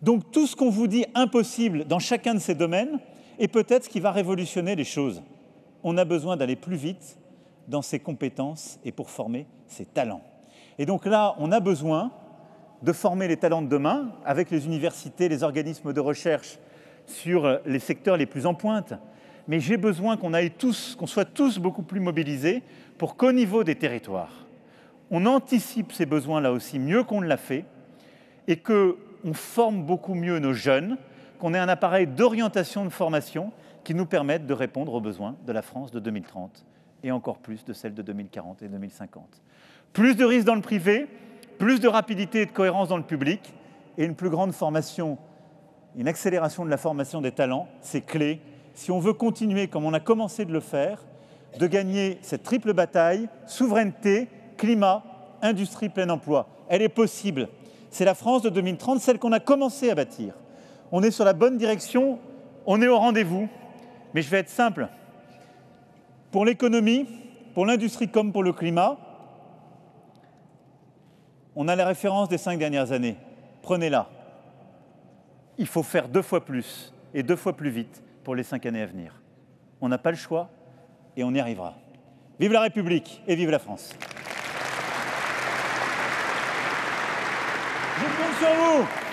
S1: Donc tout ce qu'on vous dit impossible dans chacun de ces domaines est peut-être ce qui va révolutionner les choses. On a besoin d'aller plus vite dans ses compétences et pour former ses talents. Et donc là, on a besoin de former les talents de demain avec les universités, les organismes de recherche sur les secteurs les plus en pointe. Mais j'ai besoin qu'on soit tous beaucoup plus mobilisés pour qu'au niveau des territoires, on anticipe ces besoins là aussi mieux qu'on ne l'a fait et qu'on forme beaucoup mieux nos jeunes, qu'on ait un appareil d'orientation de formation qui nous permette de répondre aux besoins de la France de 2030 et encore plus de celle de 2040 et 2050. Plus de risques dans le privé, plus de rapidité et de cohérence dans le public et une plus grande formation, une accélération de la formation des talents, c'est clé. Si on veut continuer, comme on a commencé de le faire, de gagner cette triple bataille, souveraineté, climat, industrie, plein emploi. Elle est possible. C'est la France de 2030, celle qu'on a commencé à bâtir. On est sur la bonne direction, on est au rendez-vous, mais je vais être simple. Pour l'économie, pour l'industrie comme pour le climat, on a la référence des 5 dernières années. Prenez-la. Il faut faire 2 fois plus et 2 fois plus vite pour les 5 années à venir. On n'a pas le choix et on y arrivera. Vive la République et vive la France. Je compte sur vous.